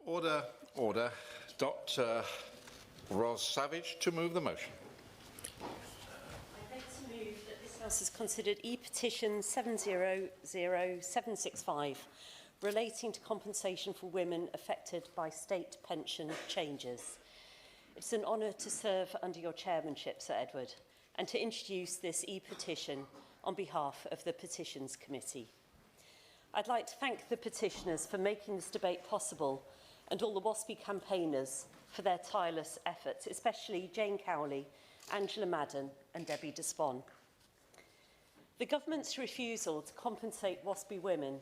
Order, order. Dr. Ros Savage to move the motion. I'd like to move that this House has considered e-petition 700765 relating to compensation for women affected by state pension changes. It's an honour to serve under your chairmanship, Sir Edward, and to introduce this e-petition on behalf of the Petitions Committee. I'd like to thank the petitioners for making this debate possible and all the WASPI campaigners for their tireless efforts, especially Jane Cowley, Angela Madden and Debbie Despon. The government's refusal to compensate WASPI women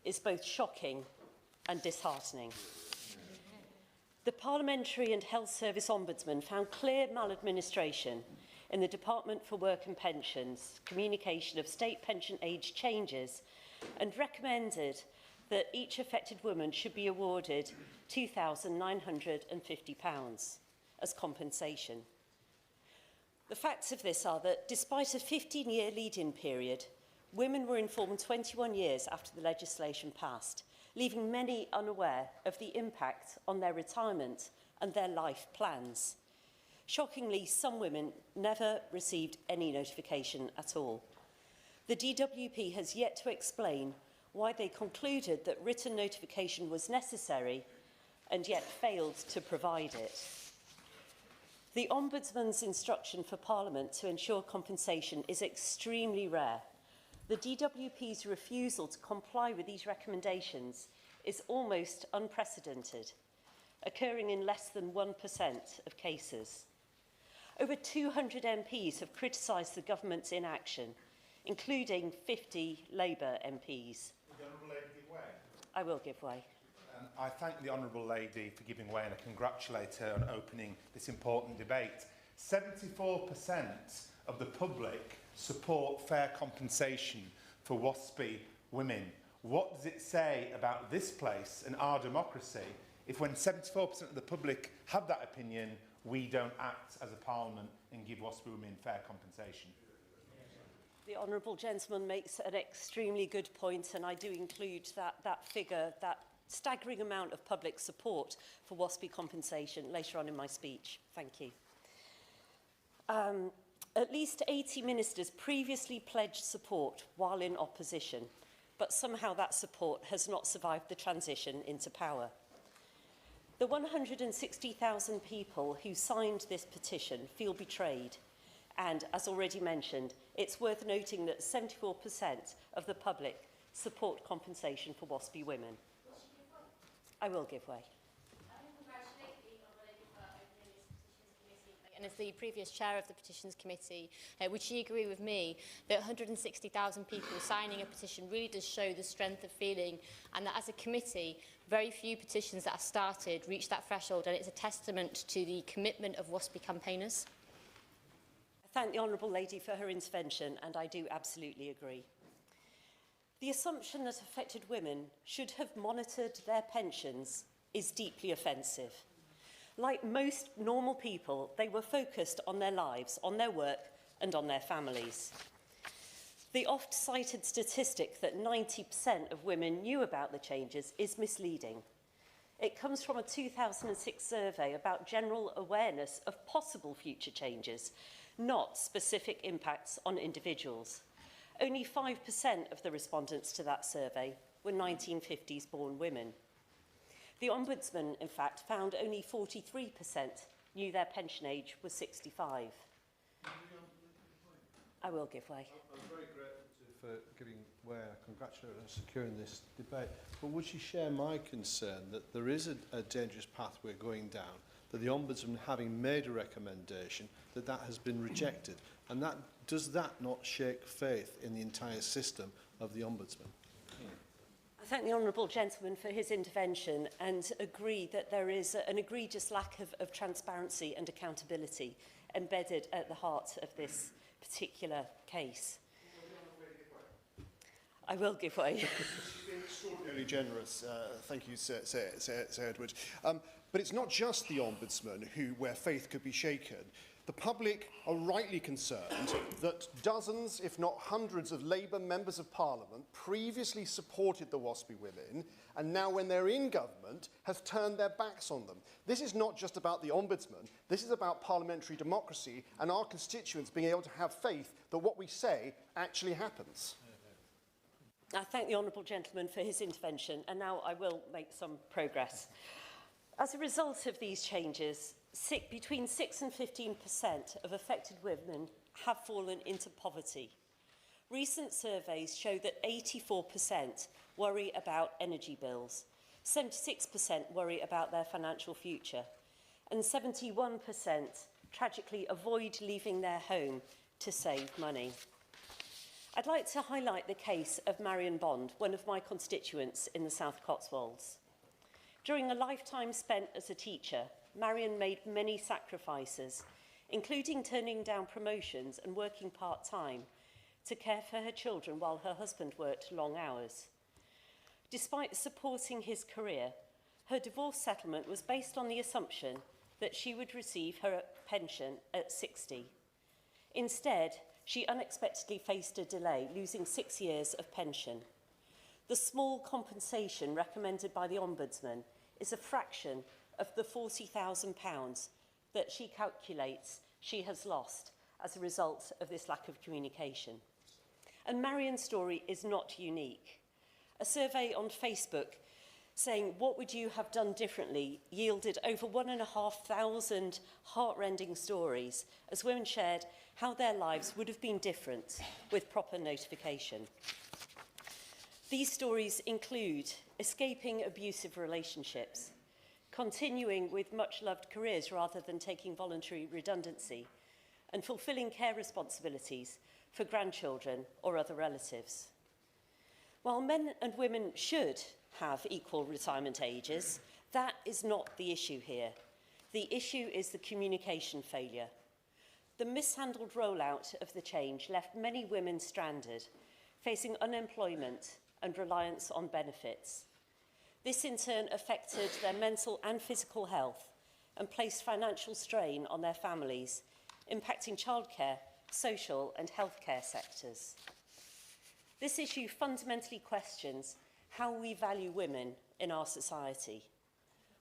is both shocking and disheartening. The Parliamentary and Health Service Ombudsman found clear maladministration in the Department for Work and Pensions communication of state pension age changes and recommended that each affected woman should be awarded £2,950 as compensation. The facts of this are that despite a 15-year lead-in period, women were informed 21 years after the legislation passed, leaving many unaware of the impact on their retirement and their life plans. Shockingly, some women never received any notification at all. The DWP has yet to explain why they concluded that written notification was necessary and yet failed to provide it. The Ombudsman's instruction for Parliament to ensure compensation is extremely rare. The DWP's refusal to comply with these recommendations is almost unprecedented, occurring in less than 1% of cases. Over 200 MPs have criticised the government's inaction, including 50 Labour MPs. Will the Honourable Lady give way? I will give way. I thank the Honourable Lady for giving way and I congratulate her on opening this important debate. 74% of the public support fair compensation for WASPI women. What does it say about this place and our democracy if when 74% of the public have that opinion, we don't act as a Parliament and give WASPI women fair compensation? The honourable gentleman makes an extremely good point, and I do include that figure, that staggering amount of public support for WASPI compensation later on in my speech. Thank you. At least 80 ministers previously pledged support while in opposition, but somehow that support has not survived the transition into power. The 160,000 people who signed this petition feel betrayed. And, as already mentioned, it's worth noting that 74% of the public support compensation for WASPI women. I will give way. And as the previous chair of the Petitions Committee, would she agree with me that 160,000 people signing a petition really does show the strength of feeling, and that as a committee, very few petitions that are started reach that threshold, and it's a testament to the commitment of WASPI campaigners? I thank the Honourable Lady for her intervention, and I do absolutely agree. The assumption that affected women should have monitored their pensions is deeply offensive. Like most normal people, they were focused on their lives, on their work and on their families. The oft-cited statistic that 90% of women knew about the changes is misleading. It comes from a 2006 survey about general awareness of possible future changes, not specific impacts on individuals. Only 5% of the respondents to that survey were 1950s-born women. The Ombudsman, in fact, found only 43% knew their pension age was 65. I will give way. I'm very grateful for giving way. I congratulate her on securing this debate. But would she share my concern that there is a dangerous path we're going down, that the Ombudsman, having made a recommendation, that has been rejected? And does that not shake faith in the entire system of the Ombudsman? I thank the honourable gentleman for his intervention and agree that there is an egregious lack of transparency and accountability embedded at the heart of this particular case. I will give way. She's been extraordinarily generous. Thank you, Sir Edward. But it's not just the Ombudsman where faith could be shaken. The public are rightly concerned that dozens, if not hundreds, of Labour members of Parliament previously supported the WASPI women and now, when they're in government, have turned their backs on them. This is not just about the Ombudsman. This is about parliamentary democracy and our constituents being able to have faith that what we say actually happens. I thank the honourable gentleman for his intervention, and now I will make some progress. As a result of these changes, between 6 and 15% of affected women have fallen into poverty. Recent surveys show that 84% worry about energy bills, 76% worry about their financial future, and 71% tragically avoid leaving their home to save money. I'd like to highlight the case of Marion Bond, one of my constituents in the South Cotswolds. During a lifetime spent as a teacher, Marion made many sacrifices, including turning down promotions and working part-time to care for her children while her husband worked long hours. Despite supporting his career, her divorce settlement was based on the assumption that she would receive her pension at 60. Instead, she unexpectedly faced a delay, losing 6 years of pension. The small compensation recommended by the Ombudsman is a fraction of the £40,000 that she calculates she has lost as a result of this lack of communication. And Marion's story is not unique. A survey on Facebook saying, "What would you have done differently?" yielded over 1,500 heart-rending stories as women shared how their lives would have been different with proper notification. These stories include escaping abusive relationships, continuing with much-loved careers rather than taking voluntary redundancy, and fulfilling care responsibilities for grandchildren or other relatives. While men and women should have equal retirement ages, that is not the issue here. The issue is the communication failure. The mishandled rollout of the change left many women stranded, facing unemployment and reliance on benefits. This in turn affected their mental and physical health and placed financial strain on their families, impacting childcare, social and healthcare sectors. This issue fundamentally questions how we value women in our society.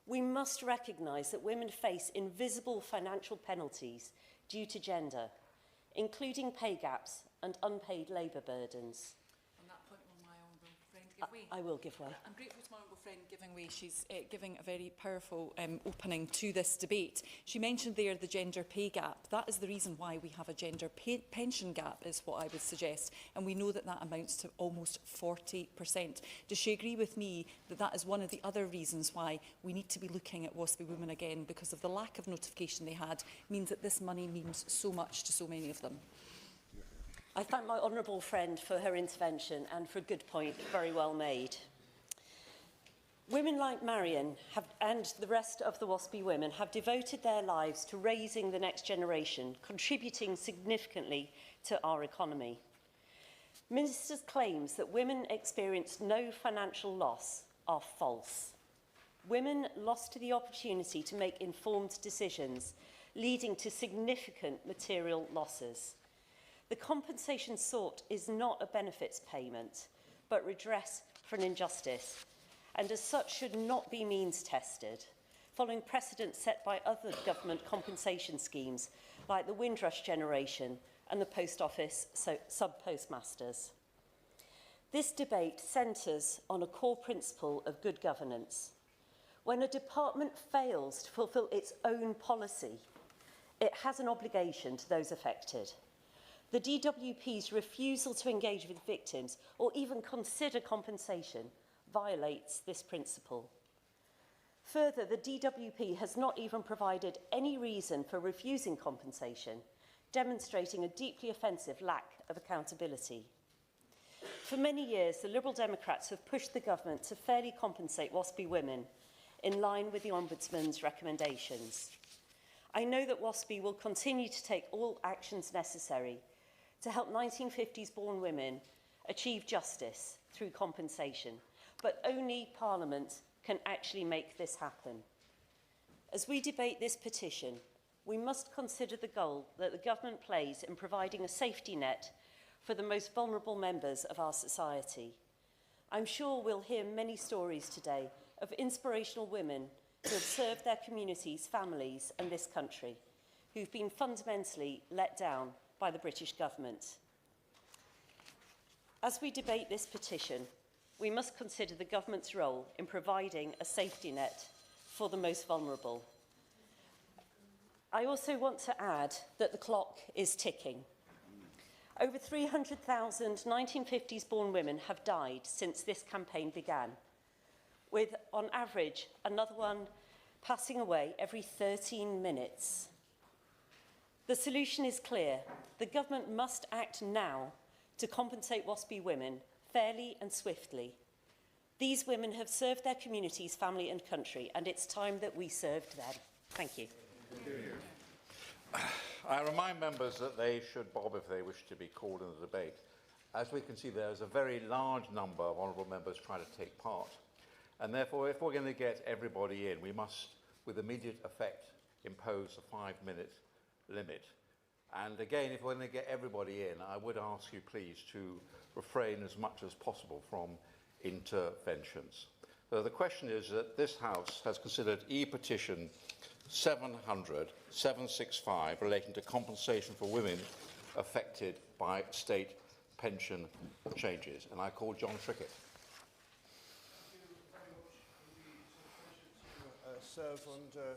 We must recognise that women face invisible financial penalties due to gender, including pay gaps and unpaid labour burdens. On that point, will my honourable friend give way? I will give way. I'm grateful to my honourable friend giving way. She's giving a very powerful opening to this debate. She mentioned there the gender pay gap. That is the reason why we have a gender pension gap, is what I would suggest. And we know that that amounts to almost 40%. Does she agree with me that that is one of the other reasons why we need to be looking at WASPI women again, because of the lack of notification they had, means that this money means so much to so many of them? I thank my honourable friend for her intervention and for a good point, very well made. Women like Marion and the rest of the WASPI women have devoted their lives to raising the next generation, contributing significantly to our economy. Minister's claims that women experienced no financial loss are false. Women lost the opportunity to make informed decisions, leading to significant material losses. The compensation sought is not a benefits payment, but redress for an injustice, and as such should not be means tested, following precedent set by other government compensation schemes like the Windrush generation and the Post Office sub-postmasters. This debate centres on a core principle of good governance. When a department fails to fulfil its own policy, it has an obligation to those affected. The DWP's refusal to engage with victims or even consider compensation violates this principle. Further, the DWP has not even provided any reason for refusing compensation, demonstrating a deeply offensive lack of accountability. For many years, the Liberal Democrats have pushed the government to fairly compensate WASPI women in line with the Ombudsman's recommendations. I know that WASPI will continue to take all actions necessary to help 1950s-born women achieve justice through compensation, but only Parliament can actually make this happen. As we debate this petition, we must consider the role that the government plays in providing a safety net for the most vulnerable members of our society. I'm sure we'll hear many stories today of inspirational women who have served their communities, families and this country, who've been fundamentally let down by the British government. As we debate this petition, we must consider the government's role in providing a safety net for the most vulnerable. I also want to add that the clock is ticking. Over 300,000 1950s-born women have died since this campaign began, with, on average, another one passing away every 13 minutes. The solution is clear. The government must act now to compensate WASPI women fairly and swiftly. These women have served their communities, family and country, and it's time that we served them. Thank you. I remind members that they should bob if they wish to be called in the debate. As we can see, there is a very large number of honourable members trying to take part. And therefore, if we're going to get everybody in, we must, with immediate effect, impose a 5-minute limit. And again, if we're going to get everybody in, I would ask you please to refrain as much as possible from interventions. So the question is that this House has considered e-petition 765 relating to compensation for women affected by state pension changes. And I call John Trickett. Serve under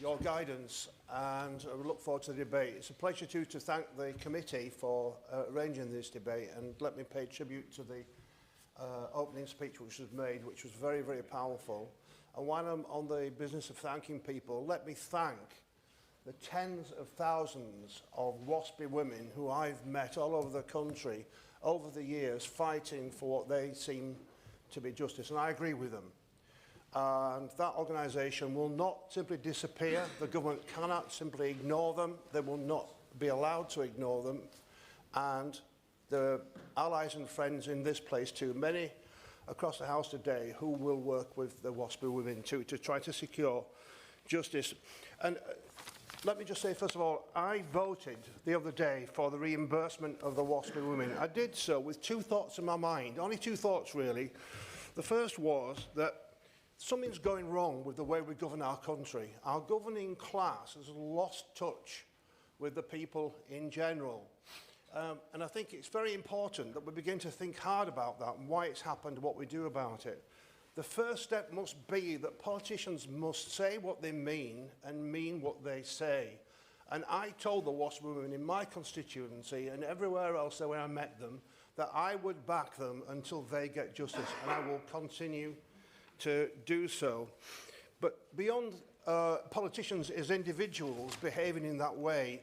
your guidance, and I look forward to the debate. It's a pleasure too to thank the committee for arranging this debate, and let me pay tribute to the opening speech which was made, which was very, very powerful. And while I'm on the business of thanking people, let me thank the tens of thousands of WASPI women who I've met all over the country over the years fighting for what they seem to be justice, and I agree with them. And that organisation will not simply disappear. The government cannot simply ignore them. They will not be allowed to ignore them. And the allies and friends in this place too, many across the House today, who will work with the WASPI women too to try to secure justice. And let me just say, first of all, I voted the other day for the reimbursement of the WASPI women. I did so with two thoughts in my mind, only two thoughts really. The first was that something's going wrong with the way we govern our country. Our governing class has lost touch with the people in general. And I think it's very important that we begin to think hard about that and why it's happened, what we do about it. The first step must be that politicians must say what they mean and mean what they say. And I told the WASPI women in my constituency and everywhere else where I met them that I would back them until they get justice, and I will continue to do so. But beyond politicians as individuals behaving in that way,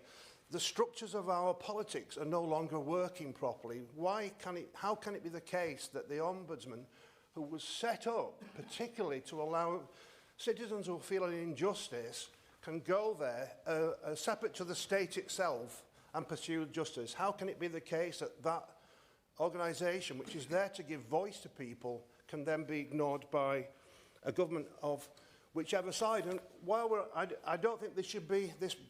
the structures of our politics are no longer working properly. How can it be the case that the Ombudsman, who was set up particularly to allow citizens who feel an injustice, can go there separate to the state itself and pursue justice? How can it be the case that that organisation, which is there to give voice to people, can then be ignored by a government of whichever side? And while I don't think this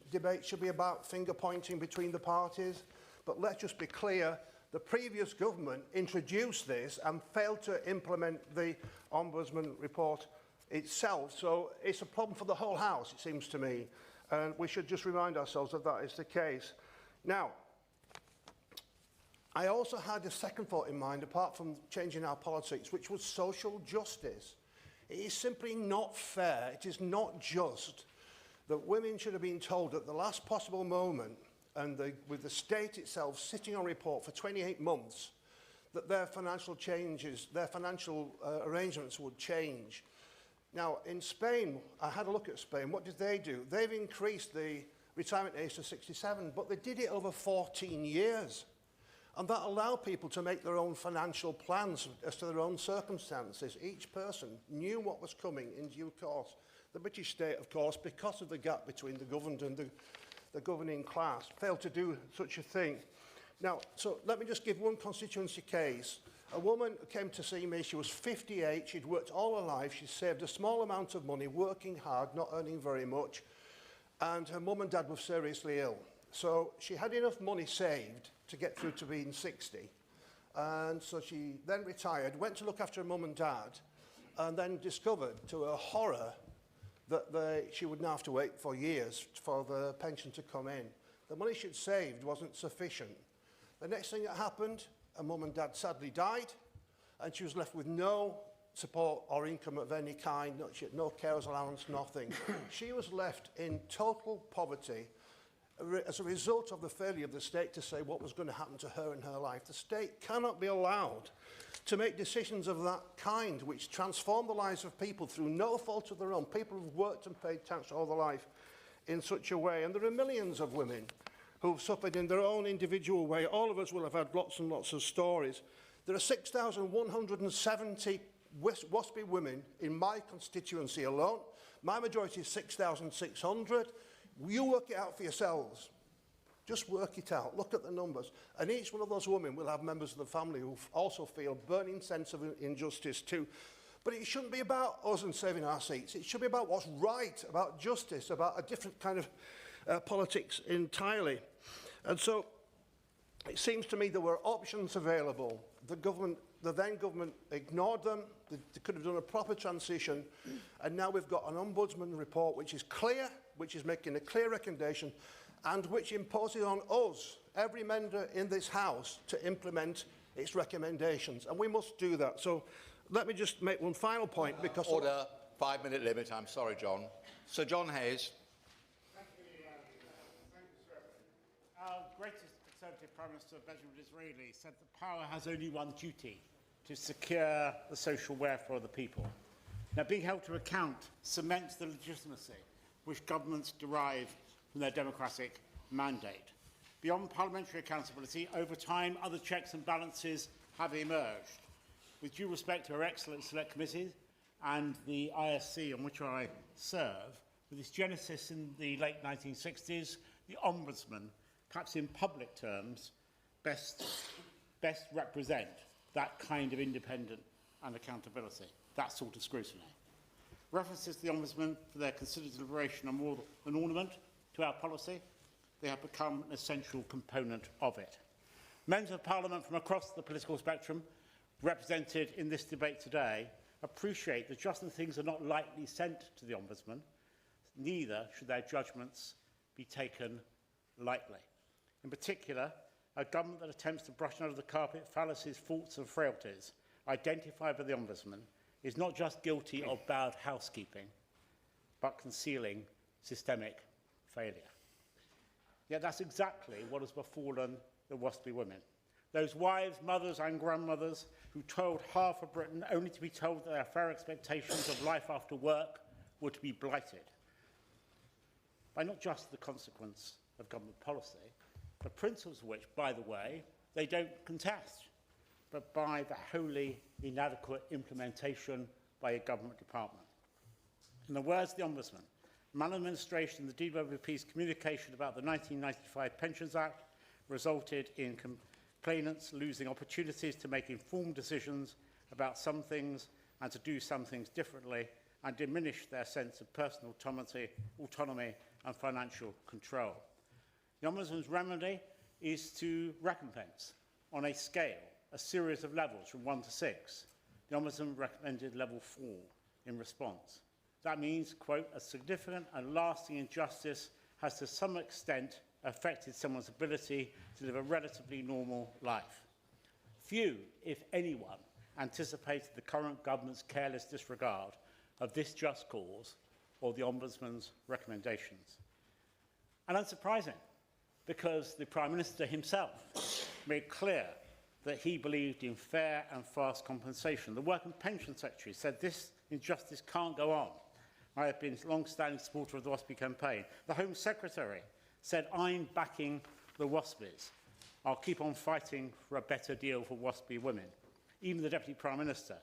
debate should be about finger pointing between the parties, but let's just be clear, the previous government introduced this and failed to implement the Ombudsman report itself. So it's a problem for the whole House, it seems to me, and we should just remind ourselves that that is the case. Now, I also had a second thought in mind, apart from changing our politics, which was social justice. It is simply not fair, it is not just that women should have been told at the last possible moment, and with the state itself sitting on report for 28 months, that their financial arrangements would change. Now, in Spain, I had a look at Spain. What did they do? They've increased the retirement age to 67, but they did it over 14 years. And that allowed people to make their own financial plans as to their own circumstances. Each person knew what was coming in due course. The British state, of course, because of the gap between the governed and the governing class, failed to do such a thing. Now, so let me just give one constituency case. A woman came to see me, she was 58, she'd worked all her life, she'd saved a small amount of money, working hard, not earning very much. and her mum and dad were seriously ill. So she had enough money saved to get through to being 60. And so she then retired, went to look after her mum and dad, and then discovered, to her horror, that she would now have to wait for years for the pension to come in. The money she'd saved wasn't sufficient. The next thing that happened, her mum and dad sadly died, and she was left with no support or income of any kind. She had no carers allowance, nothing. She was left in total poverty as a result of the failure of the state to say what was going to happen to her in her life. The state cannot be allowed to make decisions of that kind which transform the lives of people through no fault of their own, people who've worked and paid tax all their life in such a way. And there are millions of women who've suffered in their own individual way. All of us will have had lots and lots of stories. There are 6,170 WASPI women in my constituency alone. My majority is 6,600. You work it out for yourselves. Just work it out. Look at the numbers. And each one of those women will have members of the family who also feel a burning sense of injustice too. But it shouldn't be about us and saving our seats. It should be about what's right, about justice, about a different kind of politics entirely. And so it seems to me there were options available. The then government ignored them. They could have done a proper transition. And now we've got an ombudsman report which is clear, which is making a clear recommendation, and which imposes on us, every member in this House, to implement its recommendations. And we must do that. So let me just make one final point, because... Order. 5-minute limit. I'm sorry, John. Sir John Hayes. Thank you, sir. Our greatest Conservative Prime Minister, Benjamin Disraeli, said that power has only one duty: to secure the social welfare of the people. Now, being held to account cements the legitimacy which governments derive from their democratic mandate. Beyond parliamentary accountability, over time, other checks and balances have emerged. With due respect to Her excellent Select Committee and the ISC on which I serve, with its genesis in the late 1960s, the Ombudsman, perhaps in public terms, best represent that kind of independent and accountability, that sort of scrutiny. References to the Ombudsman for their considered deliberation are more than ornament to our policy. They have become an essential component of it. Members of Parliament from across the political spectrum represented in this debate today appreciate that just as things are not lightly sent to the Ombudsman, neither should their judgments be taken lightly. In particular, a government that attempts to brush under the carpet fallacies, faults and frailties identified by the Ombudsman is not just guilty of bad housekeeping, but concealing systemic failure. Yet that's exactly what has befallen the WASPI women. Those wives, mothers and grandmothers who toiled hard for Britain only to be told that their fair expectations of life after work were to be blighted by not just the consequence of government policy, the principles of which, by the way, they don't contest, but by the wholly inadequate implementation by a government department. In the words of the Ombudsman, maladministration, the DWP's communication about the 1995 Pensions Act resulted in complainants losing opportunities to make informed decisions about some things and to do some things differently, and diminished their sense of personal autonomy and financial control. The Ombudsman's remedy is to recompense on a scale, a series of levels from 1 to 6. The Ombudsman recommended level 4 in response. That means, quote, a significant and lasting injustice has to some extent affected someone's ability to live a relatively normal life. Few, if anyone, anticipated the current government's careless disregard of this just cause or the Ombudsman's recommendations. And unsurprising, because the Prime Minister himself made clear that he believed in fair and fast compensation. The Work and Pension Secretary said this injustice can't go on. I have been a long-standing supporter of the WASPI campaign. The Home Secretary said, I'm backing the WASPIs. I'll keep on fighting for a better deal for WASPI women. Even the Deputy Prime Minister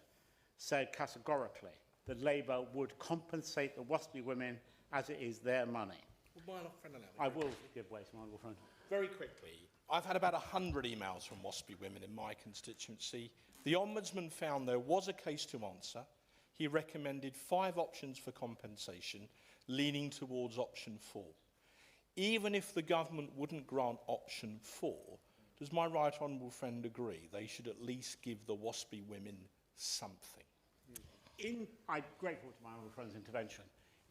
said categorically that Labour would compensate the WASPI women as it is their money. I will give way to my little friend. Very quickly, I've had about 100 emails from WASPI women in my constituency. The Ombudsman found there was a case to answer. He recommended 5 options for compensation, leaning towards option 4. Even if the government wouldn't grant option 4, does my right honourable friend agree they should at least give the WASPI women something? I'm grateful to my honourable friend's intervention.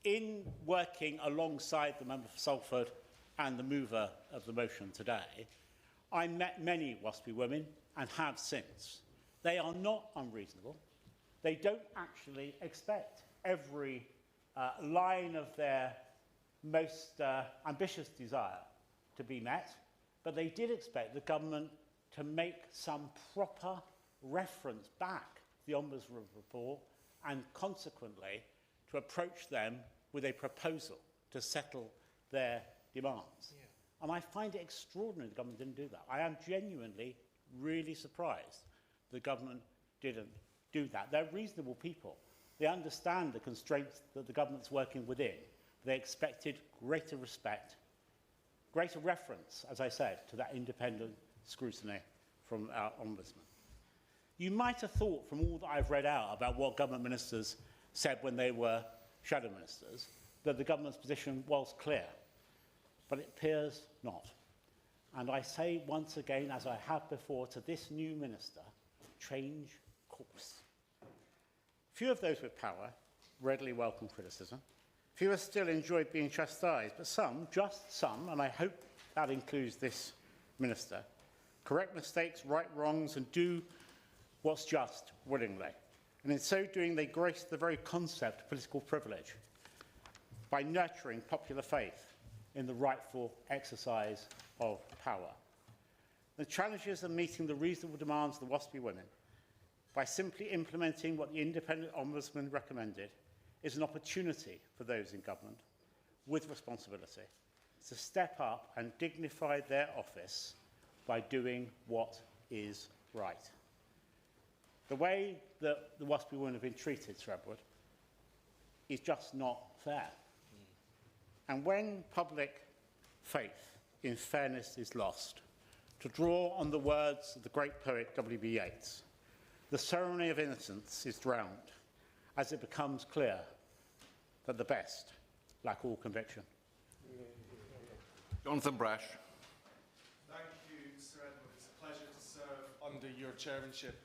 In working alongside the member for Salford and the mover of the motion today, I met many WASPI women and have since. They are not unreasonable. They don't actually expect every line of their most ambitious desire to be met, but they did expect the government to make some proper reference back to the Ombudsman report and consequently to approach them with a proposal to settle their demands. Yeah. And I find it extraordinary the government didn't do that. I am genuinely really surprised the government didn't do that. They're reasonable people. They understand the constraints that the government's working within. They expected greater respect, greater reference, as I said, to that independent scrutiny from our Ombudsman. You might have thought from all that I've read out about what government ministers said when they were shadow ministers that the government's position was clear, but it appears not. And I say once again, as I have before, to this new minister, change course. Few of those with power readily welcome criticism. Fewer still enjoy being chastised, but some, just some, and I hope that includes this minister, correct mistakes, right wrongs, and do what's just willingly. And in so doing, they grace the very concept of political privilege by nurturing popular faith in the rightful exercise of power. The challenges of meeting the reasonable demands of the WASPI women by simply implementing what the independent Ombudsman recommended is an opportunity for those in government with responsibility to step up and dignify their office by doing what is right. The way that the WASPI women have been treated, Sir Edward, is just not fair. And when public faith in fairness is lost, to draw on the words of the great poet W.B. Yeats, the ceremony of innocence is drowned as it becomes clear that the best lack all conviction. Jonathan Brash. Thank you, Sir Edward. It's a pleasure to serve under your chairmanship.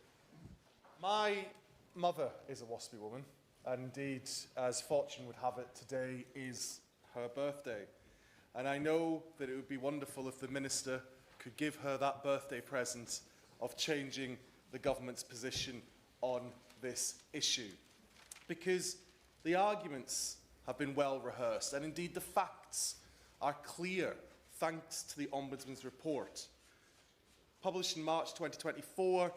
My mother is a WASPI woman, and indeed, as fortune would have it, today is her birthday. And I know that it would be wonderful if the Minister could give her that birthday present of changing the government's position on this issue. Because the arguments have been well rehearsed, and indeed the facts are clear thanks to the Ombudsman's report. Published in March 2024,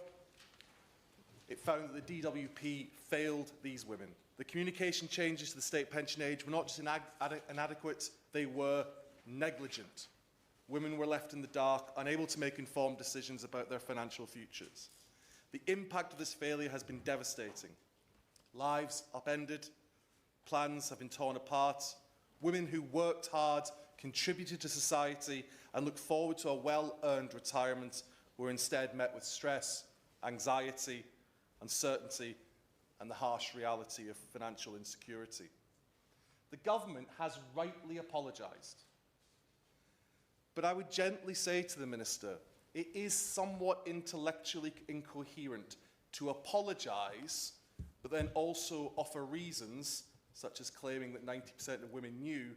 it found that the DWP failed these women. The communication changes to the state pension age were not just inadequate, they were negligent. Women were left in the dark, unable to make informed decisions about their financial futures. The impact of this failure has been devastating. Lives upended, plans have been torn apart, women who worked hard, contributed to society, and looked forward to a well-earned retirement were instead met with stress, anxiety, uncertainty, and the harsh reality of financial insecurity. The government has rightly apologised. But I would gently say to the Minister, it is somewhat intellectually incoherent to apologise, but then also offer reasons, such as claiming that 90% of women knew,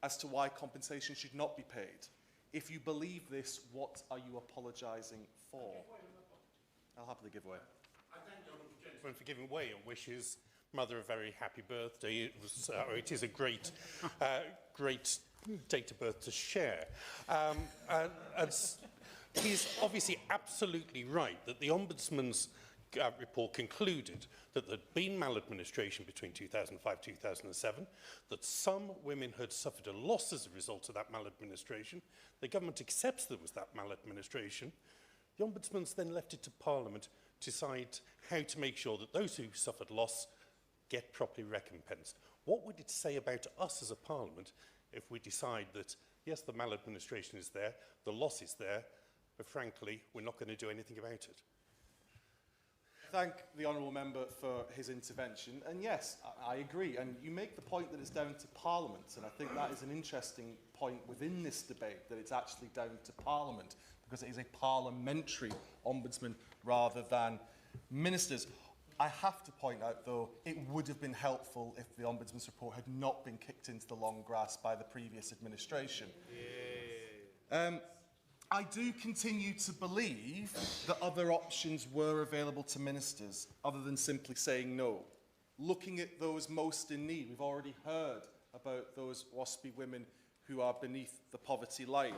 as to why compensation should not be paid. If you believe this, what are you apologising for? I'll happily give way. I thank the honourable gentleman for giving way and wishes Mother a very happy birthday. It is a great, great date of birth to share. He's obviously absolutely right that the Ombudsman's report concluded that there had been maladministration between 2005-2007, that some women had suffered a loss as a result of that maladministration. The government accepts there was that maladministration. The Ombudsman's then left it to Parliament to decide how to make sure that those who suffered loss get properly recompensed. What would it say about us as a Parliament if we decide that, yes, the maladministration is there, the loss is there, but frankly, we're not going to do anything about it? thank the honourable member for his intervention. And yes, I agree. And you make the point that it's down to Parliament. And I think that is an interesting point within this debate, that it's actually down to Parliament, because it is a parliamentary ombudsman rather than ministers. I have to point out, though, it would have been helpful if the Ombudsman's report had not been kicked into the long grass by the previous administration. I do continue to believe that other options were available to ministers, other than simply saying no. Looking at those most in need, we've already heard about those WASPI women who are beneath the poverty line,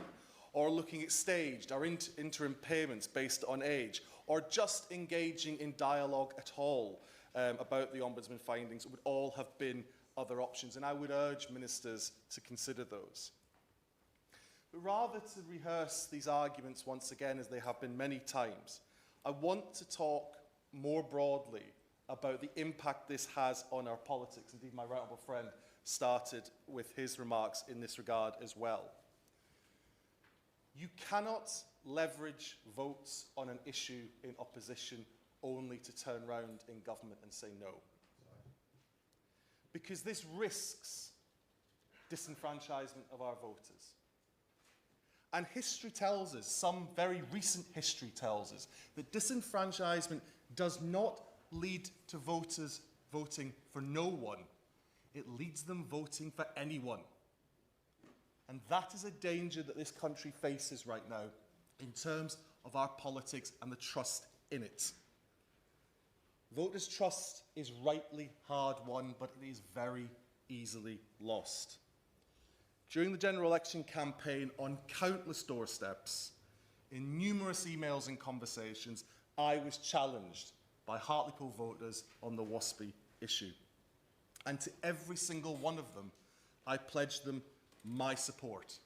or looking at staged or interim payments based on age, or just engaging in dialogue at all about the Ombudsman findings, would all have been other options. And I would urge ministers to consider those. But rather to rehearse these arguments once again, as they have been many times, I want to talk more broadly about the impact this has on our politics. Indeed, my right honourable friend started with his remarks in this regard as well. You cannot leverage votes on an issue in opposition only to turn round in government and say no. Because this risks disenfranchisement of our voters. And history tells us, some very recent history tells us, that disenfranchisement does not lead to voters voting for no one. It leads them voting for anyone. And that is a danger that this country faces right now in terms of our politics and the trust in it. Voters' trust is rightly hard won, but it is very easily lost. During the general election campaign, on countless doorsteps, in numerous emails and conversations, I was challenged by Hartlepool voters on the WASPI issue. And to every single one of them, I pledged them my support.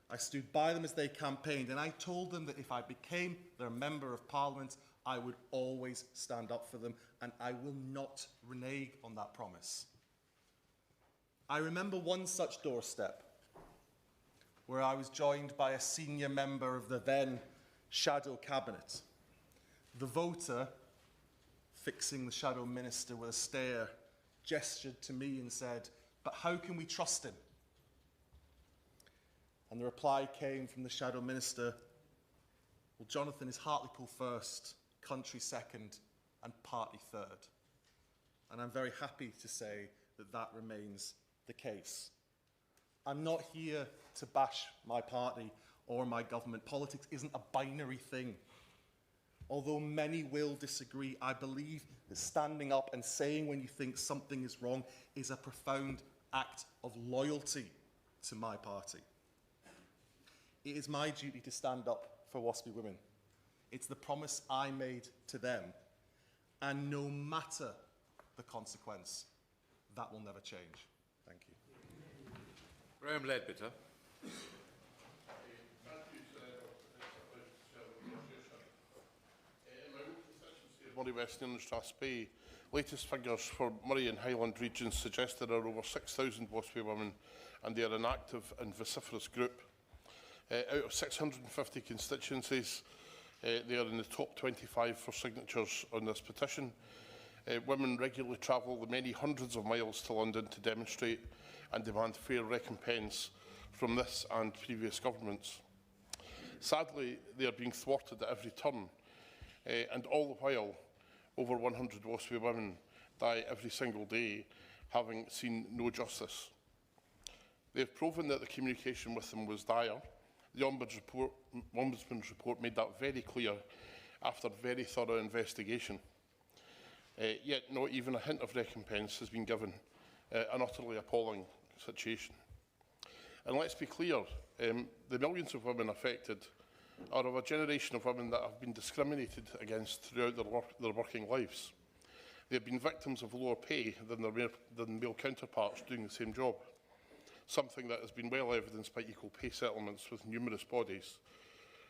I stood by them as they campaigned, and I told them that if I became their Member of Parliament, I would always stand up for them, and I will not renege on that promise. I remember one such doorstep where I was joined by a senior member of the then shadow cabinet. The voter, fixing the shadow minister with a stare, gestured to me and said, "But how can we trust him?" And the reply came from the shadow minister, "Well, Jonathan, is Hartlepool first, country second, and party third." And I'm very happy to say that that remains the case. I'm not here to bash my party or my government. Politics isn't a binary thing. Although many will disagree, I believe that standing up and saying when you think something is wrong is a profound act of loyalty to my party. It is my duty to stand up for WASPI women. It's the promise I made to them. And no matter the consequence, that will never change. Thank you. Graham Leadbitter. Murray Western and Strathspey, latest figures for Murray and Highland regions suggest there are over 6,000 WASPI women, and they are an active and vociferous group. Out of 650 constituencies, they are in the top 25 for signatures on this petition. Women regularly travel the many hundreds of miles to London to demonstrate and demand fair recompense from this and previous governments. Sadly, they are being thwarted at every turn, and all the while, over 100 WASPI women die every single day, having seen no justice. They have proven that the communication with them was dire. The Ombudsman's report made that very clear after very thorough investigation. Yet not even a hint of recompense has been given, an utterly appalling situation. And let's be clear, the millions of women affected are of a generation of women that have been discriminated against throughout their working lives. They have been victims of lower pay than their male counterparts doing the same job, something that has been well evidenced by equal pay settlements with numerous bodies.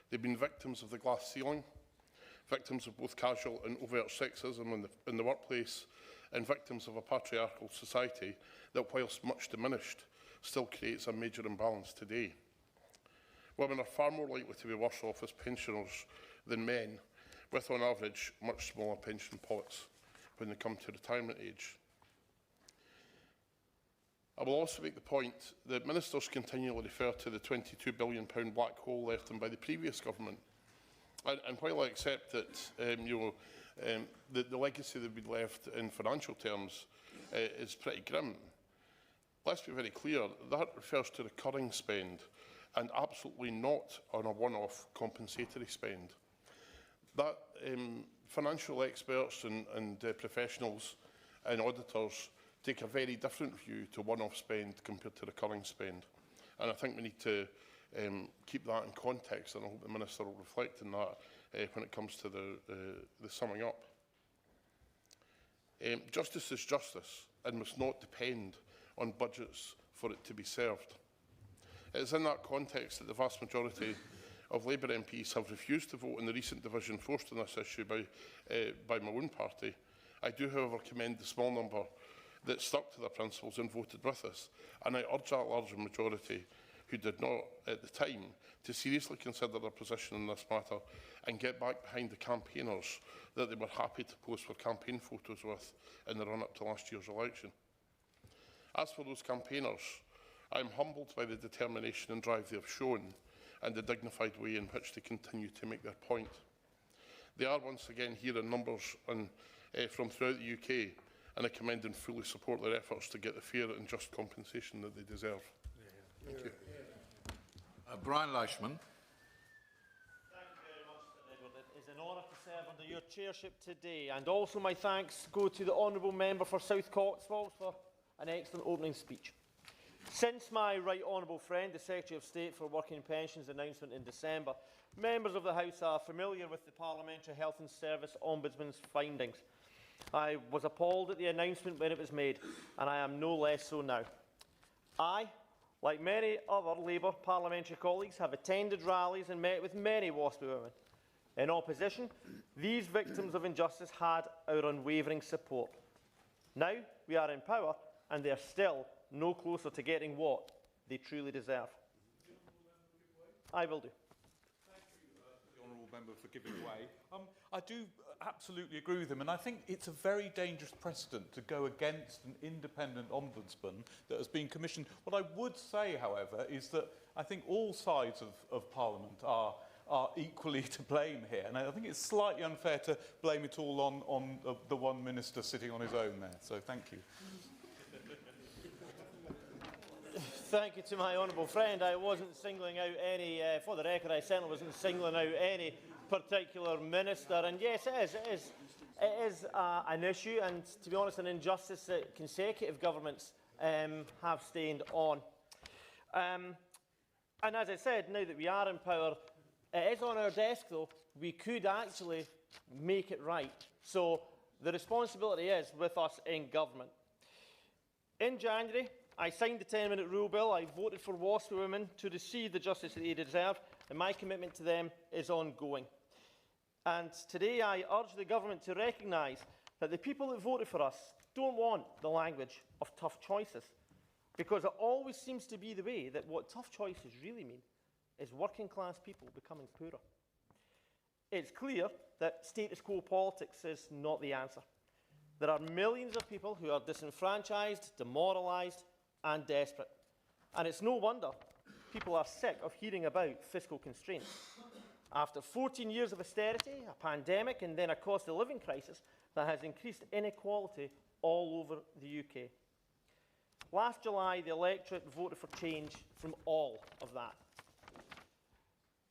They've been victims of the glass ceiling, victims of both casual and overt sexism in the workplace, and victims of a patriarchal society that, whilst much diminished, still creates a major imbalance today. Women are far more likely to be worse off as pensioners than men, with on average much smaller pension pots when they come to retirement age. I will also make the point that ministers continually refer to the £22 billion black hole left them by the previous government. And while I accept that the legacy that we left in financial terms is pretty grim, let's be very clear, that refers to recurring spend and absolutely not on a one-off compensatory spend. That financial experts and professionals and auditors take a very different view to one-off spend compared to recurring spend. And I think we need to keep that in context, and I hope the Minister will reflect on that when it comes to the summing up. Justice is justice and must not depend on budgets for it to be served. It is in that context that the vast majority of Labour MPs have refused to vote in the recent division forced on this issue by my own party. I do, however, commend the small number that stuck to their principles and voted with us, and I urge that larger majority who did not at the time to seriously consider their position in this matter and get back behind the campaigners that they were happy to pose for campaign photos with in the run-up to last year's election. As for those campaigners, I am humbled by the determination and drive they have shown and the dignified way in which they continue to make their point. They are once again here in numbers from throughout the UK, and I commend and fully support their efforts to get the fair and just compensation that they deserve. Thank you. Brian Leishman. Thank you very much, Sir Edward. It is an honour to serve under your chairship today, and also my thanks go to the Honourable Member for South Cotswolds for an excellent opening speech. Since my right honourable friend, the Secretary of State for Working and Pensions announcement in December, members of the House are familiar with the Parliamentary Health and Service Ombudsman's findings. I was appalled at the announcement when it was made, and I am no less so now. I, like many other Labour parliamentary colleagues, have attended rallies and met with many WASPI women. In opposition, these victims of injustice had our unwavering support. Now we are in power, and they are still no closer to getting what they truly deserve. I will do. Thank you, the honourable member, for giving way. I do absolutely agree with him, and I think it's a very dangerous precedent to go against an independent ombudsman that has been commissioned. What I would say, however, is that I think all sides of Parliament are equally to blame here, and I think it's slightly unfair to blame it all on the one minister sitting on his own there. So thank you. Thank you to my honourable friend. I wasn't singling out any, for the record, I certainly wasn't singling out any particular minister. And yes, it is an issue, and to be honest, an injustice that consecutive governments have stained on. And as I said, now that we are in power, it is on our desk, though. We could actually make it right. So the responsibility is with us in government. In January, I signed the 10-minute rule bill. I voted for WASPI women to receive the justice that they deserve, and my commitment to them is ongoing. And today I urge the government to recognise that the people that voted for us don't want the language of tough choices, because it always seems to be the way that what tough choices really mean is working-class people becoming poorer. It's clear that status quo politics is not the answer. There are millions of people who are disenfranchised, demoralised, and desperate. And it's no wonder people are sick of hearing about fiscal constraints. After 14 years of austerity, a pandemic, and then a cost of living crisis that has increased inequality all over the UK. Last July, the electorate voted for change from all of that.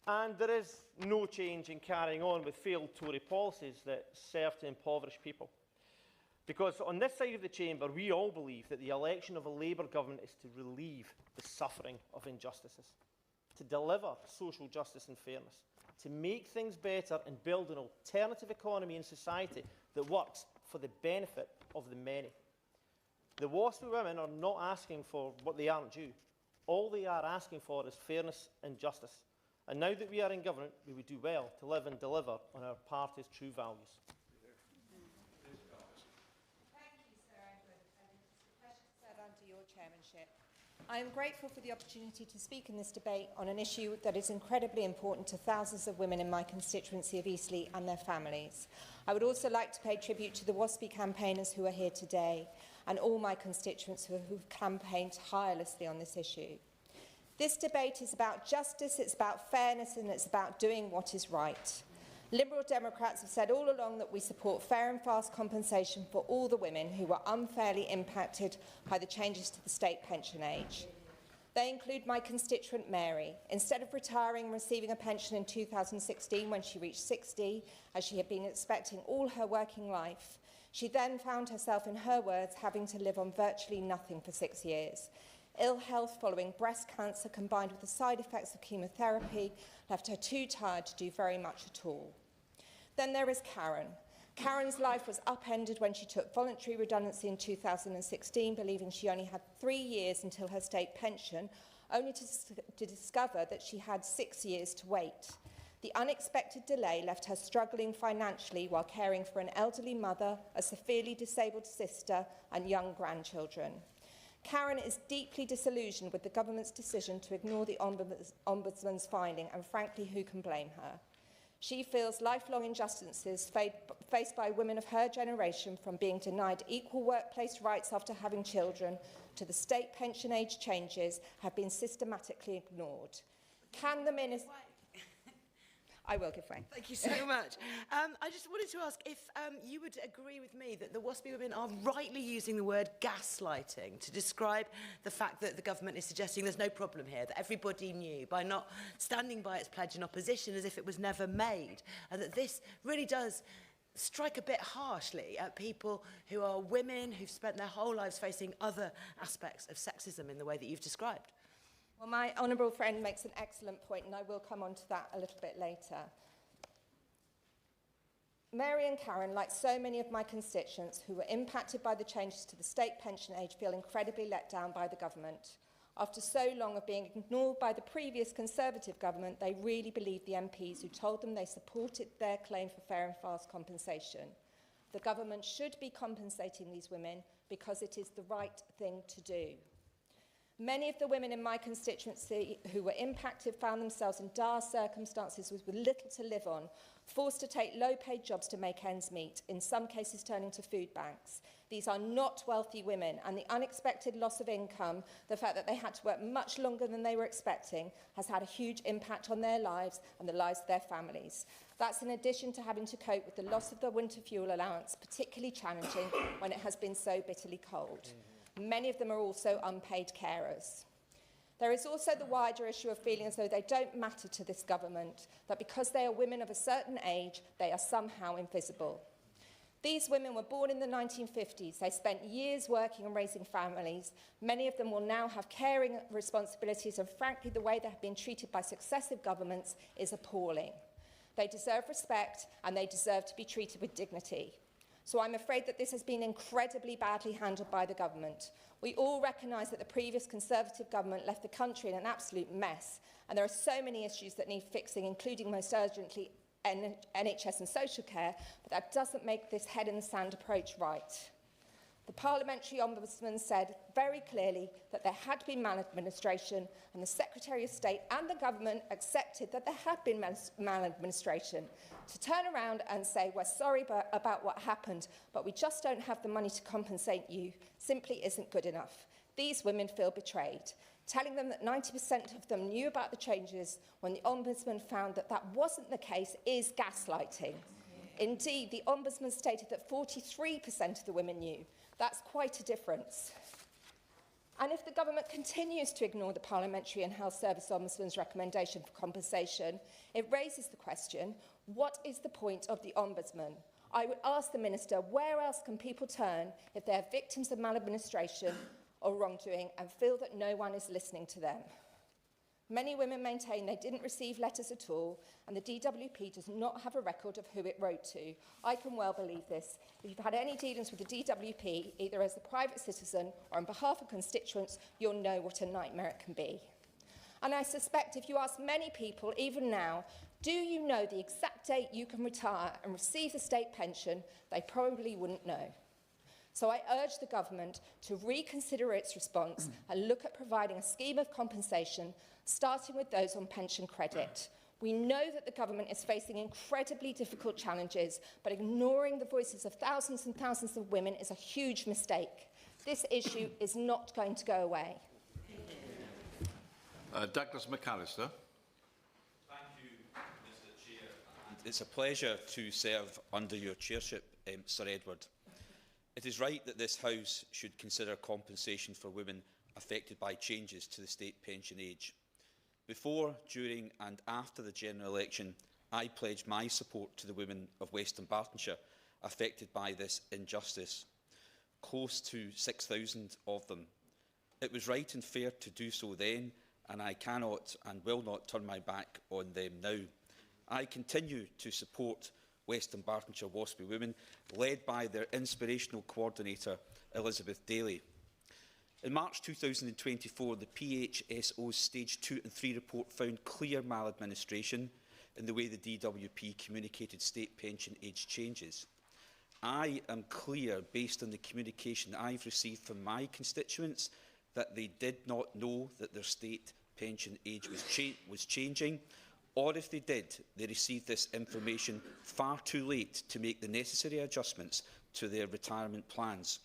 And there is no change in carrying on with failed Tory policies that serve to impoverish people. Because on this side of the chamber, we all believe that the election of a Labour government is to relieve the suffering of injustices, to deliver social justice and fairness, to make things better and build an alternative economy and society that works for the benefit of the many. The WASPI women are not asking for what they aren't due. All they are asking for is fairness and justice. And now that we are in government, we would do well to live and deliver on our party's true values. Thank you, Sir Edward, and it's a pleasure to serve under your chairmanship. I am grateful for the opportunity to speak in this debate on an issue that is incredibly important to thousands of women in my constituency of Eastleigh and their families. I would also like to pay tribute to the WASPI campaigners who are here today and all my constituents who've campaigned tirelessly on this issue. This debate is about justice, it's about fairness, and it's about doing what is right. Liberal Democrats have said all along that we support fair and fast compensation for all the women who were unfairly impacted by the changes to the state pension age. They include my constituent Mary. Instead of retiring and receiving a pension in 2016 when she reached 60, as she had been expecting all her working life, she then found herself, in her words, having to live on virtually nothing for 6 years. Ill health following breast cancer combined with the side effects of chemotherapy left her too tired to do very much at all. Then there is Karen. Karen's life was upended when she took voluntary redundancy in 2016, believing she only had 3 years until her state pension, only to discover that she had 6 years to wait. The unexpected delay left her struggling financially while caring for an elderly mother, a severely disabled sister, and young grandchildren. Karen is deeply disillusioned with the government's decision to ignore the Ombudsman's finding, and frankly, who can blame her? She feels lifelong injustices faced by women of her generation, from being denied equal workplace rights after having children to the state pension age changes, have been systematically ignored. Can the minister... I will give way. Thank you so much. I just wanted to ask if you would agree with me that the WASPI women are rightly using the word gaslighting to describe the fact that the government is suggesting there's no problem here, that everybody knew, by not standing by its pledge in opposition as if it was never made, and that this really does strike a bit harshly at people who are women who've spent their whole lives facing other aspects of sexism in the way that you've described. Well, my honourable friend makes an excellent point, and I will come on to that a little bit later. Mary and Karen, like so many of my constituents who were impacted by the changes to the state pension age, feel incredibly let down by the government. After so long of being ignored by the previous Conservative government, they really believe the MPs who told them they supported their claim for fair and fast compensation. The government should be compensating these women because it is the right thing to do. Many of the women in my constituency who were impacted found themselves in dire circumstances with little to live on, forced to take low-paid jobs to make ends meet, in some cases turning to food banks. These are not wealthy women, and the unexpected loss of income, the fact that they had to work much longer than they were expecting, has had a huge impact on their lives and the lives of their families. That's in addition to having to cope with the loss of the winter fuel allowance, particularly challenging when it has been so bitterly cold. Many of them are also unpaid carers. There is also the wider issue of feeling as though they don't matter to this government, that because they are women of a certain age, they are somehow invisible. These women were born in the 1950s. They spent years working and raising families. Many of them will now have caring responsibilities, and frankly, the way they have been treated by successive governments is appalling. They deserve respect, and they deserve to be treated with dignity. So I'm afraid that this has been incredibly badly handled by the government. We all recognise that the previous Conservative government left the country in an absolute mess, and there are so many issues that need fixing, including most urgently NHS and social care, but that doesn't make this head-in-the-sand approach right. The Parliamentary Ombudsman said very clearly that there had been maladministration, and the Secretary of State and the government accepted that there had been maladministration. To turn around and say, we're sorry about what happened, but we just don't have the money to compensate you, simply isn't good enough. These women feel betrayed. Telling them that 90% of them knew about the changes when the Ombudsman found that that wasn't the case is gaslighting. Indeed, the Ombudsman stated that 43% of the women knew. That's quite a difference. And if the government continues to ignore the Parliamentary and Health Service Ombudsman's recommendation for compensation, it raises the question, what is the point of the Ombudsman? I would ask the Minister, where else can people turn if they are victims of maladministration or wrongdoing and feel that no one is listening to them? Many women maintain they didn't receive letters at all, and the DWP does not have a record of who it wrote to. I can well believe this. If you've had any dealings with the DWP, either as a private citizen or on behalf of constituents, you'll know what a nightmare it can be. And I suspect if you ask many people, even now, do you know the exact date you can retire and receive the state pension, they probably wouldn't know. So I urge the government to reconsider its response and look at providing a scheme of compensation, starting with those on pension credit. We know that the government is facing incredibly difficult challenges, but ignoring the voices of thousands and thousands of women is a huge mistake. This issue is not going to go away. Douglas McAllister. Thank you, Mr. Chair. And it's a pleasure to serve under your chairship, Sir Edward. It is right that this House should consider compensation for women affected by changes to the state pension age. Before, during and after the general election, I pledged my support to the women of Western Bartonshire affected by this injustice. Close to 6,000 of them. It was right and fair to do so then, and I cannot and will not turn my back on them now. I continue to support Western Bartonshire WASPI women, led by their inspirational coordinator, Elizabeth Daly. In March 2024, the PHSO's Stage 2 and 3 report found clear maladministration in the way the DWP communicated state pension age changes. I am clear, based on the communication I've received from my constituents, that they did not know that their state pension age was changing, or if they did, they received this information far too late to make the necessary adjustments to their retirement plans.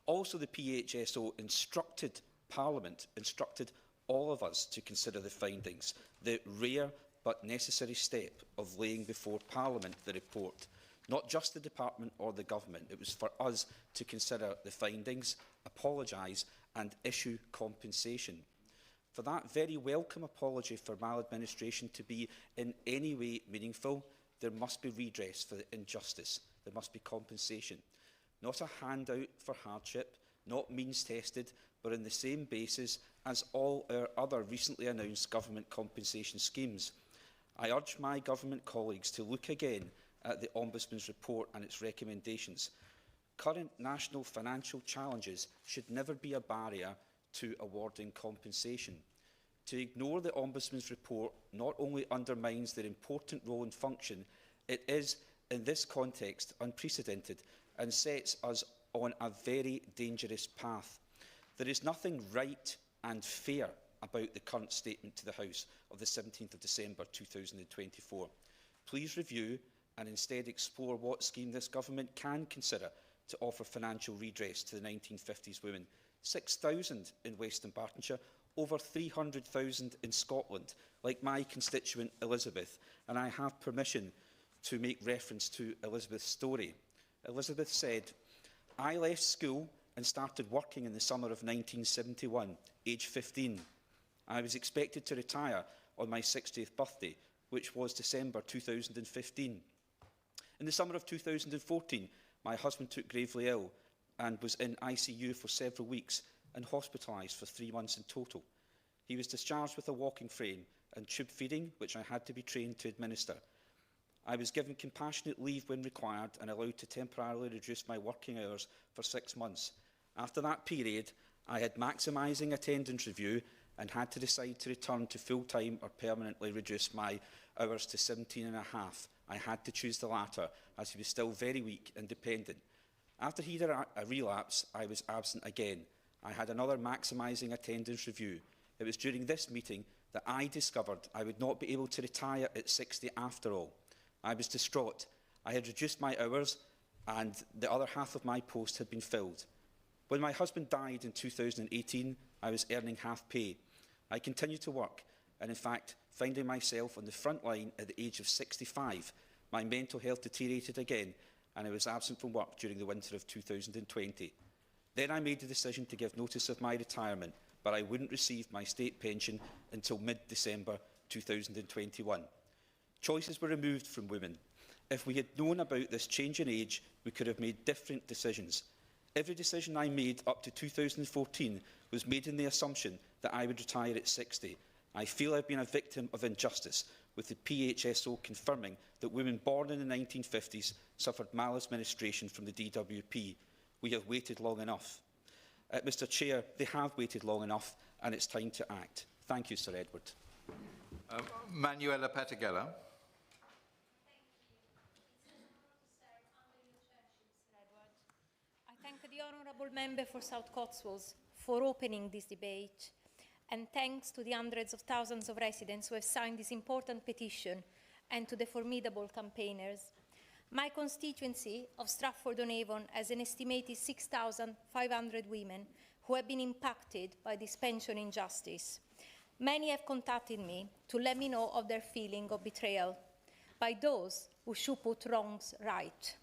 Also, the PHSO instructed Parliament, instructed all of us to consider the findings, the rare but necessary step of laying before Parliament the report. Not just the Department or the Government. It was for us to consider the findings, apologise and issue compensation. For that very welcome apology for maladministration to be in any way meaningful, there must be redress for the injustice. There must be compensation. Not a handout for hardship, not means-tested, but on the same basis as all our other recently announced government compensation schemes. I urge my government colleagues to look again at the Ombudsman's report and its recommendations. Current national financial challenges should never be a barrier to awarding compensation. To ignore the Ombudsman's report not only undermines their important role and function, it is, in this context, unprecedented and sets us on a very dangerous path. There is nothing right and fair about the current statement to the House of the 17th of December 2024. Please review and instead explore what scheme this government can consider to offer financial redress to the 1950s women. 6,000 in Western Bartonshire, over 300,000 in Scotland, like my constituent Elizabeth, and I have permission to make reference to Elizabeth's story. Elizabeth said, "I left school and started working in the summer of 1971, age 15. I was expected to retire on my 60th birthday, which was December 2015. In the summer of 2014, my husband took gravely ill and was in ICU for several weeks and hospitalised for 3 months in total. He was discharged with a walking frame and tube feeding, which I had to be trained to administer. I was given compassionate leave when required and allowed to temporarily reduce my working hours for 6 months. After that period, I had maximising attendance review and had to decide to return to full-time or permanently reduce my hours to 17.5. I had to choose the latter, as he was still very weak and dependent. After he had a relapse, I was absent again. I had another maximising attendance review. It was during this meeting that I discovered I would not be able to retire at 60 after all. I was distraught. I had reduced my hours and the other half of my post had been filled. When my husband died in 2018, I was earning half pay. I continued to work, and in fact, finding myself on the front line at the age of 65, my mental health deteriorated again, and I was absent from work during the winter of 2020. Then I made the decision to give notice of my retirement, but I wouldn't receive my state pension until mid-December 2021. Choices were removed from women. If we had known about this change in age, we could have made different decisions. Every decision I made up to 2014 was made in the assumption that I would retire at 60. I feel I've been a victim of injustice, with the PHSO confirming that women born in the 1950s suffered maladministration from the DWP. We have waited long enough. Mr Chair, they have waited long enough, and it's time to act. Thank you, Sir Edward. Manuela Patigella. thank the honourable member for South Cotswolds for opening this debate, and thanks to the hundreds of thousands of residents who have signed this important petition and to the formidable campaigners. My constituency of Stratford-on-Avon has an estimated 6,500 women who have been impacted by this pension injustice. Many have contacted me to let me know of their feeling of betrayal by those who should put wrongs right.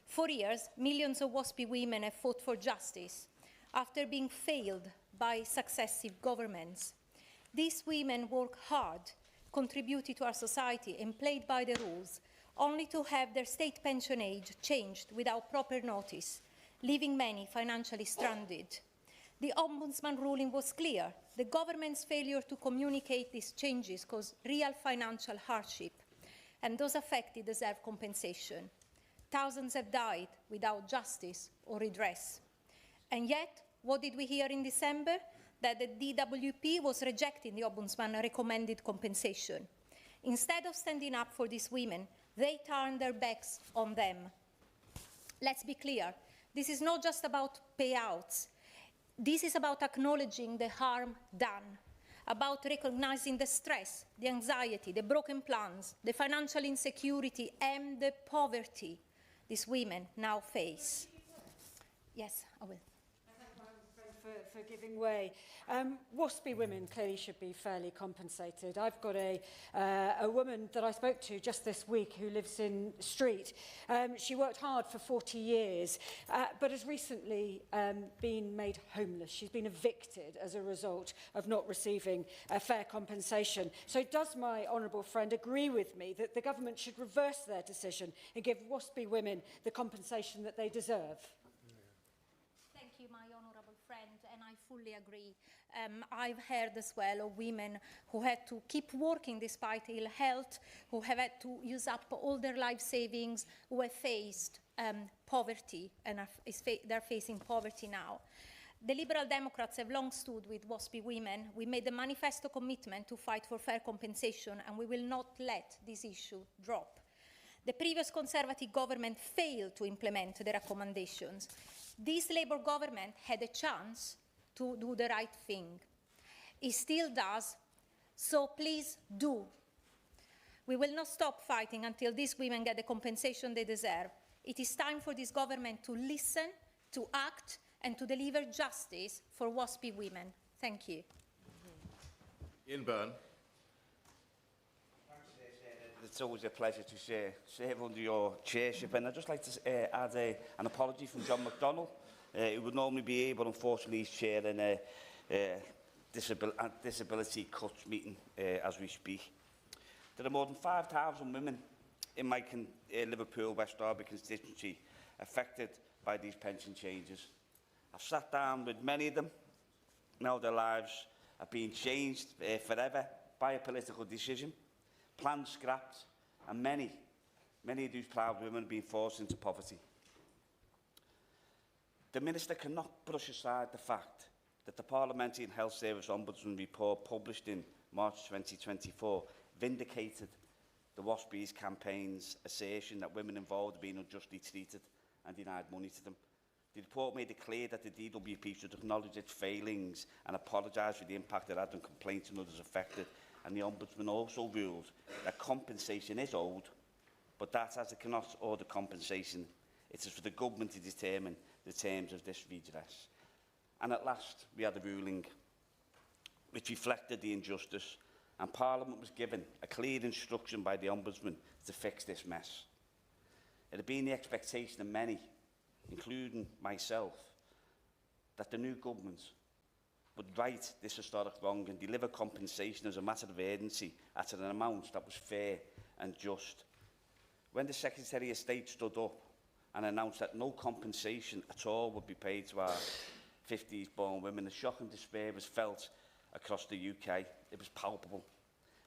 For years, millions of WASPI women have fought for justice after being failed by successive governments. These women work hard, contributed to our society and played by the rules, only to have their state pension age changed without proper notice, leaving many financially stranded. The Ombudsman ruling was clear. The government's failure to communicate these changes caused real financial hardship, and those affected deserve compensation. Thousands have died without justice or redress. And yet, what did we hear in December? That the DWP was rejecting the Ombudsman recommended compensation. Instead of standing up for these women, they turned their backs on them. Let's be clear, this is not just about payouts. This is about acknowledging the harm done, about recognizing the stress, the anxiety, the broken plans, the financial insecurity, and the poverty these women now face. Yes, I will. For giving way. WASPI women clearly should be fairly compensated. I've got a woman that I spoke to just this week who lives in Street. She worked hard for 40 years, but has recently been made homeless. She's been evicted as a result of not receiving fair compensation. So does my honourable friend agree with me that the government should reverse their decision and give WASPI women the compensation that they deserve? Thank you, my honourable friend, and I fully agree. I've heard as well of women who had to keep working despite ill health, who have had to use up all their life savings, who have faced poverty and they're facing poverty now. The Liberal Democrats have long stood with WASPI women. We made a manifesto commitment to fight for fair compensation, and we will not let this issue drop. The previous Conservative government failed to implement the recommendations. This Labour government had a chance to do the right thing. It still does, so please do. We will not stop fighting until these women get the compensation they deserve. It is time for this government to listen, to act, and to deliver justice for WASPI women. Thank you. Ian Byrne. It's always a pleasure to serve under your chairship, and I'd just like to add an apology from John McDonnell, who would normally be able, unfortunately, he's chairing a disability cuts meeting as we speak. There are more than 5,000 women in my Liverpool West Derby constituency affected by these pension changes. I've sat down with many of them. Now their lives are being changed forever by a political decision. Plans scrapped, and many of these proud women have been forced into poverty. The Minister cannot brush aside the fact that the Parliamentary and Health Service Ombudsman report published in March 2024 vindicated the WASPI's campaign's assertion that women involved are being unjustly treated and denied money to them. The report made it clear that the DWP should acknowledge its failings and apologise for the impact it had on complaints and others affected. And the Ombudsman also ruled that compensation is owed, but that as it cannot order compensation, it is for the government to determine the terms of this redress. And at last, we had a ruling which reflected the injustice, and Parliament was given a clear instruction by the Ombudsman to fix this mess. It had been the expectation of many, including myself, that the new government would right this historic wrong and deliver compensation as a matter of urgency at an amount that was fair and just. When the Secretary of State stood up and announced that no compensation at all would be paid to our 50s-born women, the shock and despair was felt across the UK. It was palpable.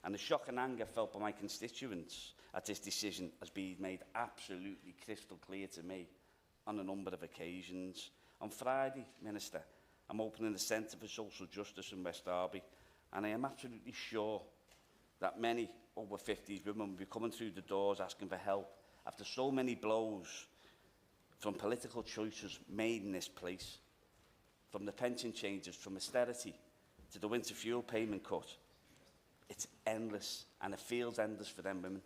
And the shock and anger felt by my constituents at this decision has been made absolutely crystal clear to me on a number of occasions. On Friday, Minister, I'm opening the Centre for Social Justice in West Derby, and I am absolutely sure that many over 50s women will be coming through the doors asking for help after so many blows from political choices made in this place, from the pension changes, from austerity to the winter fuel payment cut. It's endless, and it feels endless for them women.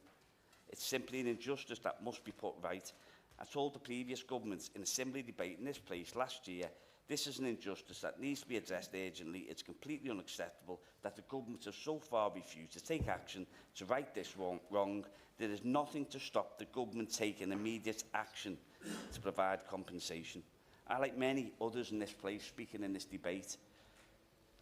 It's simply an injustice that must be put right. I told the previous governments in a similar debate in this place last year, this is an injustice that needs to be addressed urgently. It's completely unacceptable that the government has so far refused to take action to right this wrong. There is nothing to stop the government taking immediate action to provide compensation. I, like many others in this place speaking in this debate,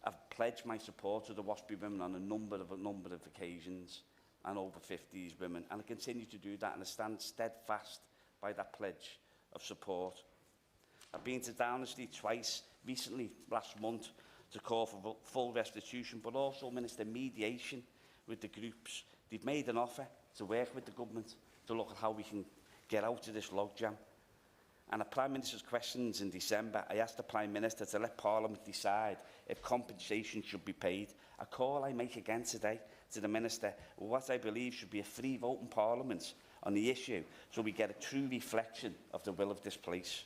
I've pledged my support to the WASPI women on a number of occasions, and over 50s women, and I continue to do that, and I stand steadfast by that pledge of support. I've been to Downing Street twice, recently last month, to call for full restitution, but also, Minister, mediation with the groups. They've made an offer to work with the government to look at how we can get out of this logjam. And at Prime Minister's questions in December, I asked the Prime Minister to let Parliament decide if compensation should be paid. A call I make again today to the Minister, what I believe should be a free vote in Parliament on the issue, so we get a true reflection of the will of this place.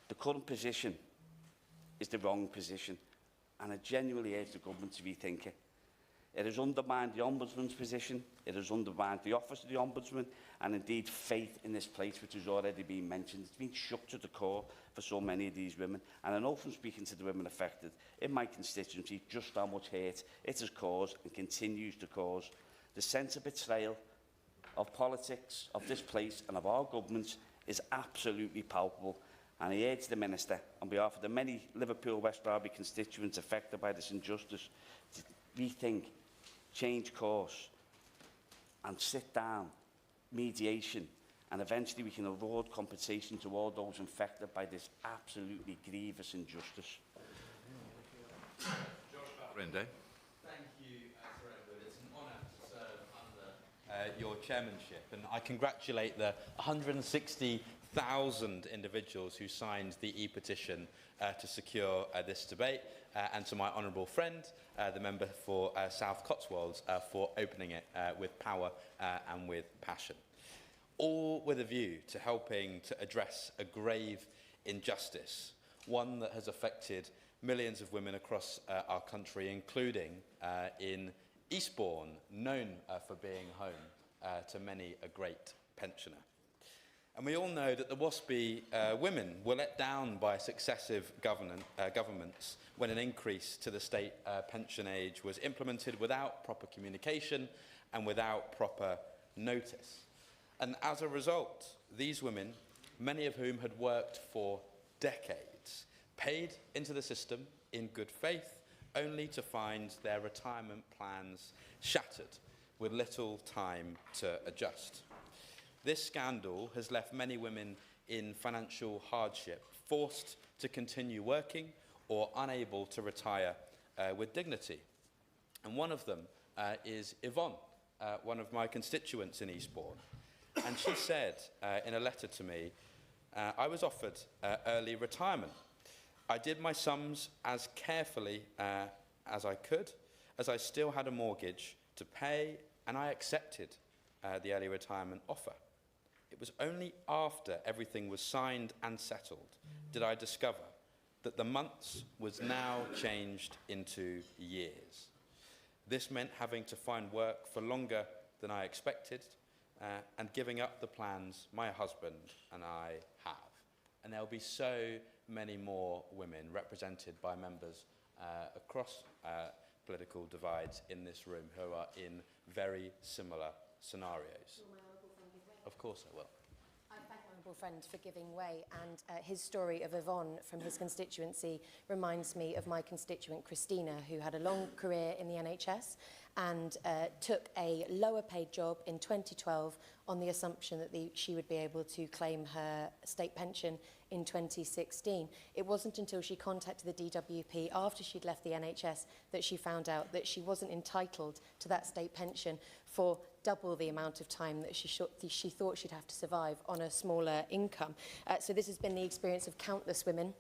The current position is the wrong position, and I genuinely urge the government to rethink it. It has undermined the Ombudsman's position, it has undermined the office of the Ombudsman, and indeed faith in this place, which has already been mentioned. It's been shook to the core for so many of these women, and I know from speaking to the women affected in my constituency just how much hurt it has caused and continues to cause. The sense of betrayal of politics, of this place and of our government is absolutely palpable, and I urge the Minister, on behalf of the many Liverpool West Derby constituents affected by this injustice, to rethink, change course and sit down, mediation, and eventually we can award compensation to all those infected by this absolutely grievous injustice. Rinde. Thank you, Sir Edward. It's an honour to serve under your chairmanship, and I congratulate the 160,000 individuals who signed the e-petition to secure this debate, and to my honourable friend, the member for South Cotswolds, for opening it with power and with passion. All with a view to helping to address a grave injustice, one that has affected millions of women across our country, including in Eastbourne, known for being home to many a great pensioner. And we all know that the WASPI women were let down by successive governments when an increase to the state pension age was implemented without proper communication and without proper notice. And as a result, these women, many of whom had worked for decades, paid into the system in good faith, only to find their retirement plans shattered with little time to adjust. This scandal has left many women in financial hardship, forced to continue working or unable to retire with dignity. And one of them is Yvonne, one of my constituents in Eastbourne. And she said in a letter to me, I was offered early retirement. I did my sums as carefully as I could, as I still had a mortgage to pay, and I accepted the early retirement offer. It was only after everything was signed and settled did I discover that the months was now changed into years. This meant having to find work for longer than I expected, and giving up the plans my husband and I have. And there will be so many more women represented by members across political divides in this room who are in very similar scenarios. Of course I will. I thank my honourable friend for giving way, and his story of Yvonne from his constituency reminds me of my constituent Christina, who had a long career in the NHS and took a lower paid job in 2012 on the assumption that she would be able to claim her state pension in 2016. It wasn't until she contacted the DWP after she'd left the NHS that she found out that she wasn't entitled to that state pension for double the amount of time that she thought she'd have to survive on a smaller income. So this has been the experience of countless women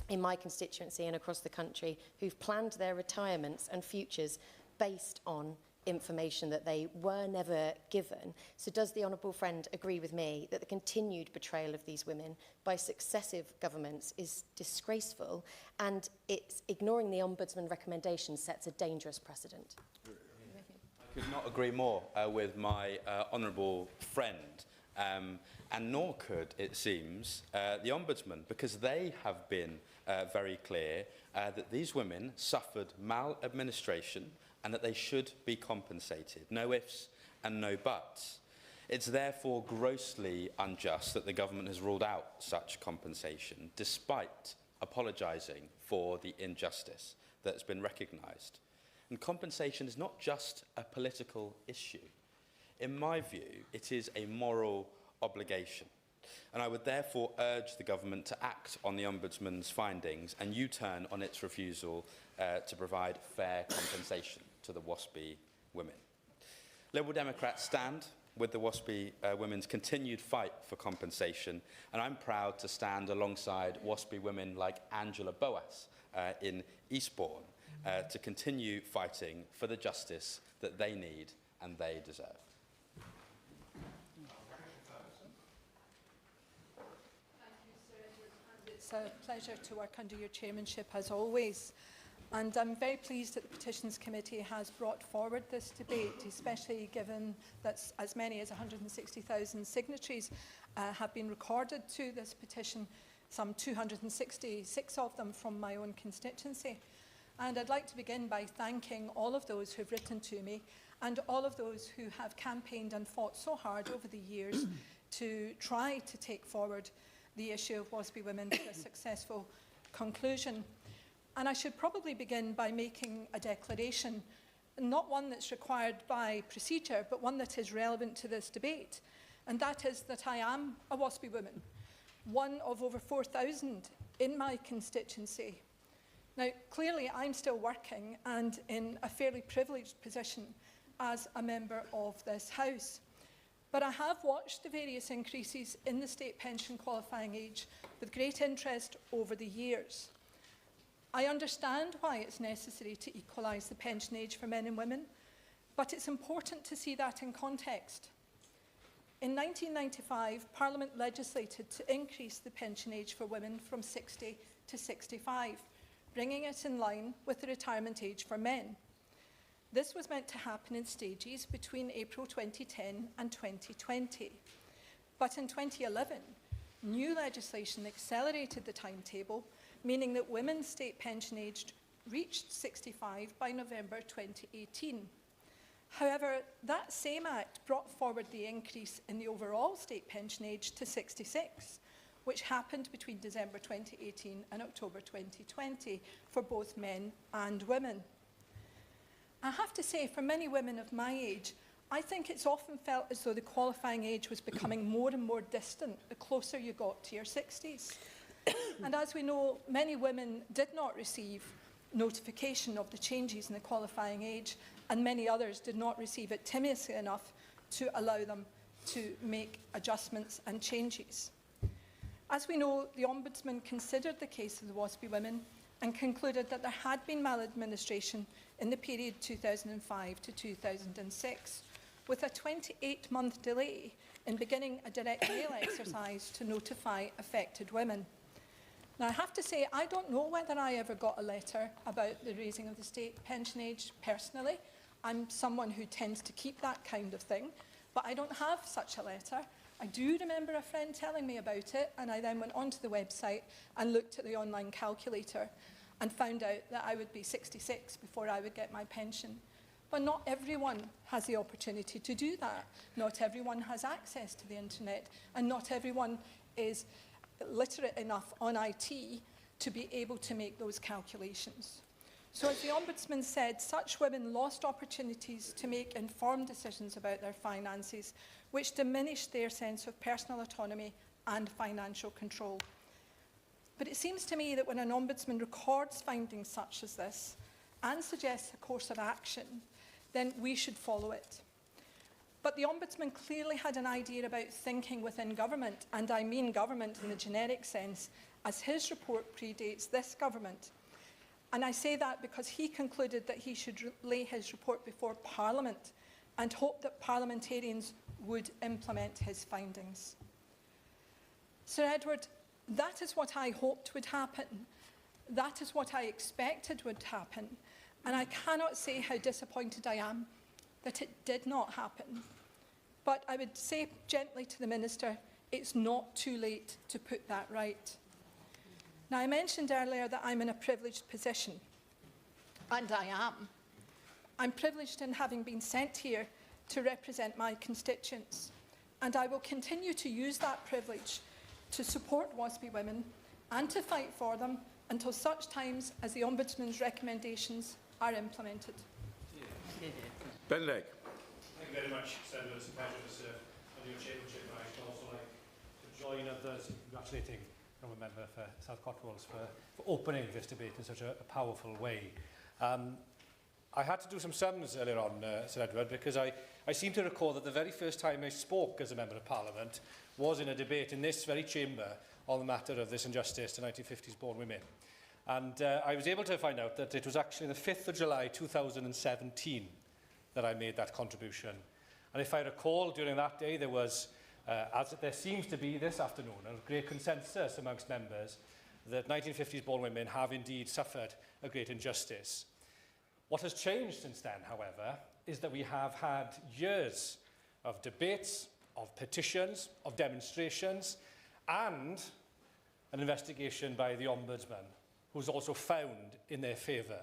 in my constituency and across the country who've planned their retirements and futures based on information that they were never given. So does the honourable friend agree with me that the continued betrayal of these women by successive governments is disgraceful, and it's ignoring the Ombudsman recommendation sets a dangerous precedent? I could not agree more with my honourable friend, and nor could, it seems, the Ombudsman, because they have been very clear that these women suffered maladministration and that they should be compensated. No ifs and no buts. It's therefore grossly unjust that the government has ruled out such compensation, despite apologising for the injustice that's been recognised. And compensation is not just a political issue. In my view, it is a moral obligation. And I would therefore urge the government to act on the Ombudsman's findings and U-turn on its refusal to provide fair compensation to the WASPI women. Liberal Democrats stand with the WASPI women's continued fight for compensation, and I'm proud to stand alongside WASPI women like Angela Boas in Eastbourne to continue fighting for the justice that they need and they deserve. It's a pleasure to work under your chairmanship as always, and I'm very pleased that the Petitions Committee has brought forward this debate, especially given that as many as 160,000 signatories have been recorded to this petition, some 266 of them from my own constituency. And I'd like to begin by thanking all of those who have written to me and all of those who have campaigned and fought so hard over the years to try to take forward the issue of WASPI women to a successful conclusion. And I should probably begin by making a declaration, not one that's required by procedure, but one that is relevant to this debate. And that is that I am a WASPI woman, one of over 4,000 in my constituency. Now, clearly, I'm still working and in a fairly privileged position as a member of this House. But I have watched the various increases in the state pension qualifying age with great interest over the years. I understand why it's necessary to equalise the pension age for men and women, but it's important to see that in context. In 1995, Parliament legislated to increase the pension age for women from 60 to 65, bringing it in line with the retirement age for men. This was meant to happen in stages between April 2010 and 2020. But in 2011, new legislation accelerated the timetable, meaning that women's state pension age reached 65 by November 2018. However, that same act brought forward the increase in the overall state pension age to 66, which happened between December 2018 and October 2020 for both men and women. I have to say, for many women of my age, I think it's often felt as though the qualifying age was becoming more and more distant the closer you got to your 60s. And as we know, many women did not receive notification of the changes in the qualifying age, and many others did not receive it timorously enough to allow them to make adjustments and changes. As we know, the Ombudsman considered the case of the WASPI women and concluded that there had been maladministration in the period 2005 to 2006, with a 28-month delay in beginning a direct mail exercise to notify affected women. Now, I have to say, I don't know whether I ever got a letter about the raising of the state pension age personally. I'm someone who tends to keep that kind of thing, but I don't have such a letter. I do remember a friend telling me about it, and I then went onto the website and looked at the online calculator and found out that I would be 66 before I would get my pension. But not everyone has the opportunity to do that. Not everyone has access to the internet, and not everyone is literate enough on IT to be able to make those calculations. So as the Ombudsman said, such women lost opportunities to make informed decisions about their finances, which diminished their sense of personal autonomy and financial control. But it seems to me that when an Ombudsman records findings such as this and suggests a course of action, then we should follow it. But the Ombudsman clearly had an idea about thinking within government, and I mean government in the generic sense, as his report predates this government. And I say that because he concluded that he should lay his report before Parliament and hoped that parliamentarians would implement his findings. Sir Edward, that is what I hoped would happen. That is what I expected would happen. And I cannot say how disappointed I am that it did not happen. But I would say gently to the Minister, it's not too late to put that right. Now, I mentioned earlier that I'm in a privileged position, and I am. I'm privileged in having been sent here to represent my constituents, and I will continue to use that privilege to support WASPI women and to fight for them until such times as the Ombudsman's recommendations are implemented. Ben Legg. Thank you very much, Senator. It's a pleasure to serve under your chairmanship. I would also like to join others in congratulating the member for South Cotswolds for opening this debate in such a powerful way. I had to do some sums earlier on, Sir Edward, because I seem to recall that the very first time I spoke as a Member of Parliament was in a debate in this very chamber on the matter of this injustice to 1950s born women. And I was able to find out that it was actually the 5th of July 2017 that I made that contribution. And if I recall, during that day there was, as there seems to be this afternoon, a great consensus amongst members that 1950s born women have indeed suffered a great injustice. What has changed since then, however, is that we have had years of debates, of petitions, of demonstrations, and an investigation by the Ombudsman, who's also found in their favour.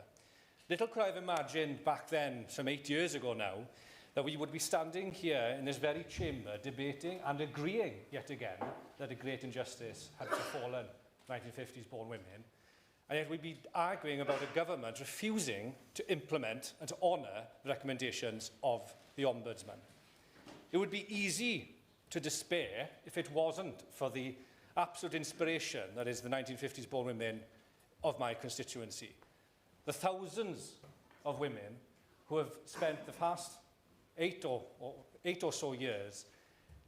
Little could I have imagined back then, some 8 years ago now, that we would be standing here in this very chamber debating and agreeing yet again that a great injustice had befallen 1950s born women, and yet we'd be arguing about a government refusing to implement and to honour the recommendations of the Ombudsman. It would be easy to despair if it wasn't for the absolute inspiration that is the 1950s born women of my constituency. The thousands of women who have spent the past eight or so years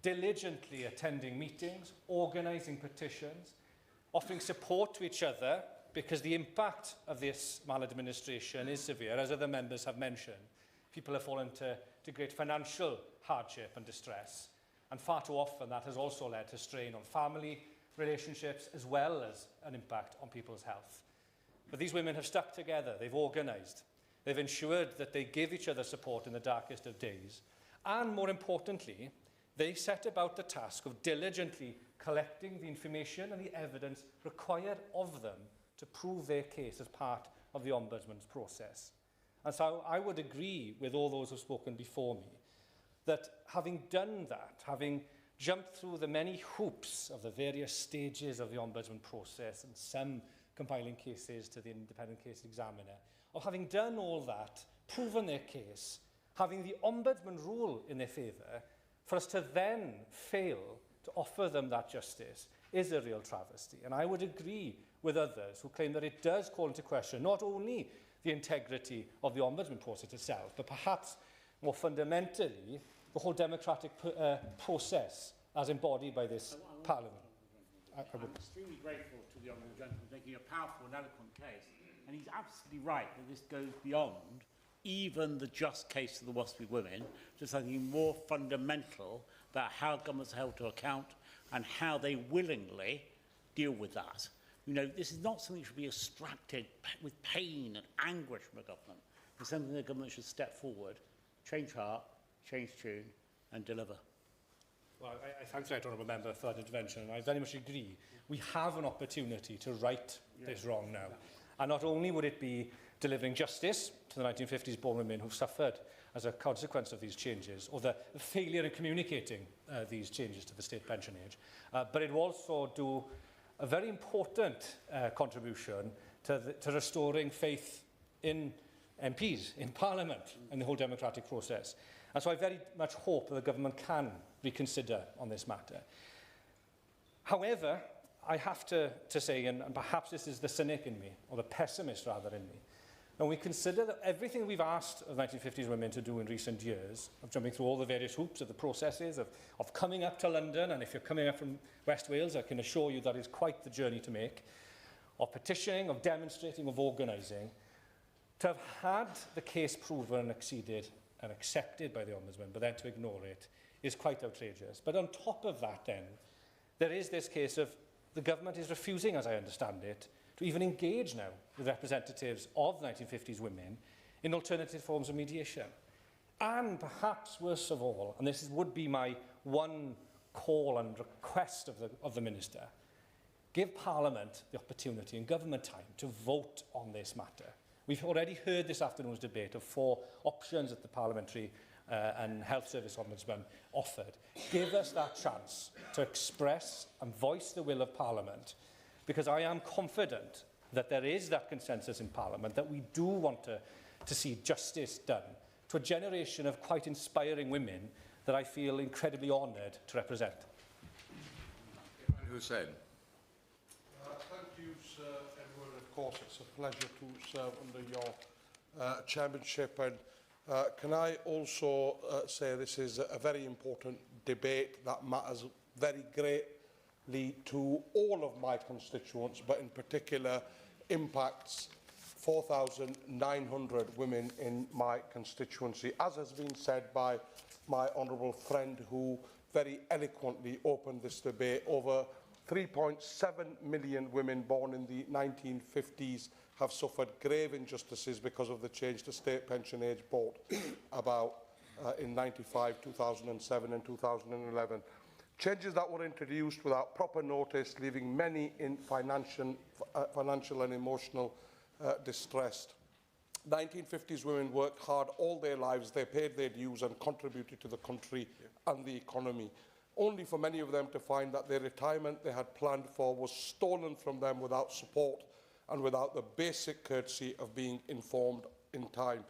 diligently attending meetings, organising petitions, offering support to each other, because the impact of this maladministration is severe, as other members have mentioned. People have fallen to great financial hardship and distress, and far too often that has also led to strain on family relationships as well as an impact on people's health. But these women have stuck together, they've organised, they've ensured that they give each other support in the darkest of days, and more importantly, they set about the task of diligently collecting the information and the evidence required of them to prove their case as part of the Ombudsman's process. And so I would agree with all those who have spoken before me that having done that, having jumped through the many hoops of the various stages of the Ombudsman process and some compiling cases to the independent case examiner, of having done all that, proven their case, having the Ombudsman rule in their favour, for us to then fail to offer them that justice is a real travesty. And I would agree with others who claim that it does call into question not only the integrity of the Ombudsman process itself, but perhaps more fundamentally the whole democratic process as embodied by this Parliament. I'm extremely grateful to the Honourable Gentleman for making a powerful and eloquent case. And he's absolutely right that this goes beyond even the just case of the WASPI women to something more fundamental about how governments are held to account and how they willingly deal with that. You know, this is not something that should be extracted with pain and anguish from a government. It's something the government should step forward, change heart, change tune, and deliver. Well, I thank the Honourable Member for that intervention, and I very much agree. We have an opportunity to right this wrong now. And not only would it be delivering justice to the 1950s born women who've suffered as a consequence of these changes, or the failure in communicating these changes to the state pension age, but it will also do a very important contribution to restoring faith in MPs, in Parliament, and the whole democratic process. And so I very much hope that the government can reconsider on this matter. However, I have to say, and perhaps this is the cynic in me, or the pessimist rather in me, when we consider that everything we've asked of 1950s women to do in recent years, of jumping through all the various hoops of the processes, of coming up to London, and if you're coming up from West Wales, I can assure you that is quite the journey to make, of petitioning, of demonstrating, of organising, to have had the case proven and exceeded and accepted by the Ombudsman, but then to ignore it, is quite outrageous. But on top of that then, there is this case of the government is refusing, as I understand it, to even engage now with representatives of 1950s women in alternative forms of mediation. And perhaps worse of all, and this would be my one call and request of the Minister, give Parliament the opportunity and government time to vote on this matter. We've already heard this afternoon's debate of 4 options that the Parliamentary and Health Service Ombudsman offered. Give us that chance to express and voice the will of Parliament, because I am confident that there is that consensus in Parliament that we do want to see justice done to a generation of quite inspiring women that I feel incredibly honoured to represent. Hussain. Thank you, Sir Edward. Of course, it's a pleasure to serve under your chairmanship. And can I also say this is a very important debate that matters very greatly to all of my constituents, but in particular impacts 4,900 women in my constituency, as has been said by my honourable friend who very eloquently opened this debate. Over 3.7 million women born in the 1950s have suffered grave injustices because of the change to state pension age brought about in 95, 2007 and 2011. Changes that were introduced without proper notice, leaving many in financial and emotional distress. 1950s women worked hard all their lives. They paid their dues and contributed to the country and the economy, only for many of them to find that their retirement they had planned for was stolen from them without support and without the basic courtesy of being informed in time.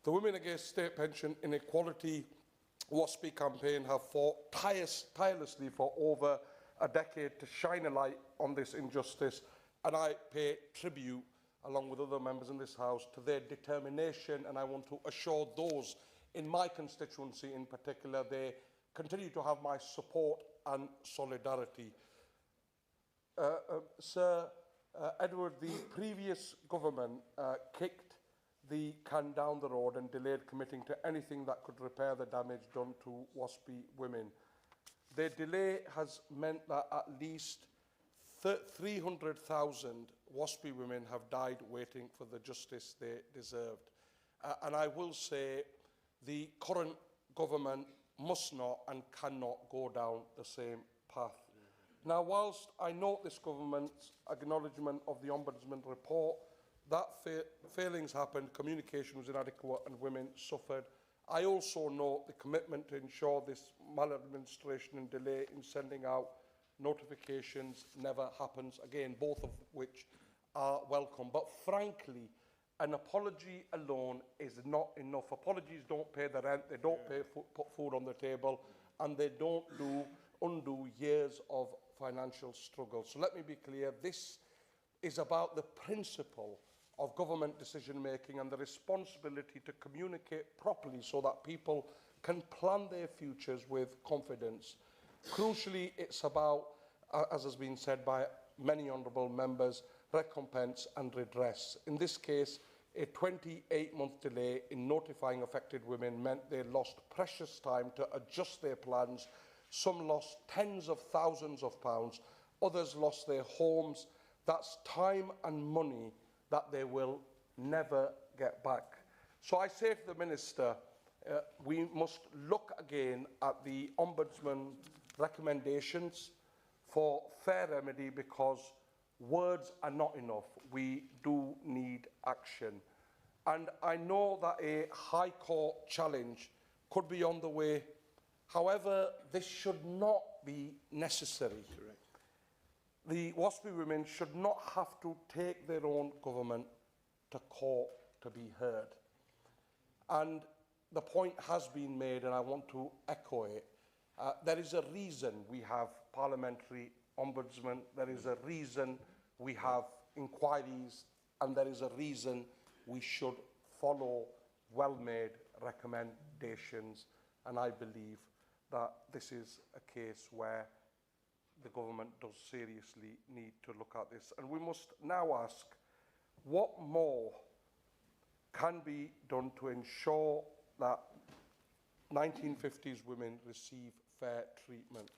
The Women Against State Pension Inequality WASPI campaign have fought tirelessly for over a decade to shine a light on this injustice, and I pay tribute, along with other members in this House, to their determination, and I want to assure those in my constituency in particular they continue to have my support and solidarity. Sir Edward, the previous government kicked the can down the road and delayed committing to anything that could repair the damage done to WASPI women. Their delay has meant that at least 300,000 WASPI women have died waiting for the justice they deserved. And I will say the current government must not and cannot go down the same path. Now, whilst I note this government's acknowledgement of the Ombudsman report, that failings happened, communication was inadequate and women suffered. I also note the commitment to ensure this maladministration and delay in sending out notifications never happens, again, both of which are welcome. But frankly, an apology alone is not enough. Apologies don't pay the rent, they don't put food on the table, and they don't undo years of financial struggle. So let me be clear, this is about the principle of government decision-making and the responsibility to communicate properly so that people can plan their futures with confidence. Crucially, it's about, as has been said by many honourable members, recompense and redress. In this case, a 28-month delay in notifying affected women meant they lost precious time to adjust their plans. Some lost tens of thousands of pounds, others lost their homes. That's time and money that they will never get back. So I say to the Minister, we must look again at the Ombudsman recommendations for fair remedy, because words are not enough. We do need action. And I know that a High Court challenge could be on the way. However, this should not be necessary. Correct. The WASPI women should not have to take their own government to court to be heard. And the point has been made, and I want to echo it. There is a reason we have parliamentary ombudsman, there is a reason we have inquiries, and there is a reason we should follow well-made recommendations. And I believe that this is a case where the government does seriously need to look at this. And we must now ask, what more can be done to ensure that 1950s women receive fair treatment?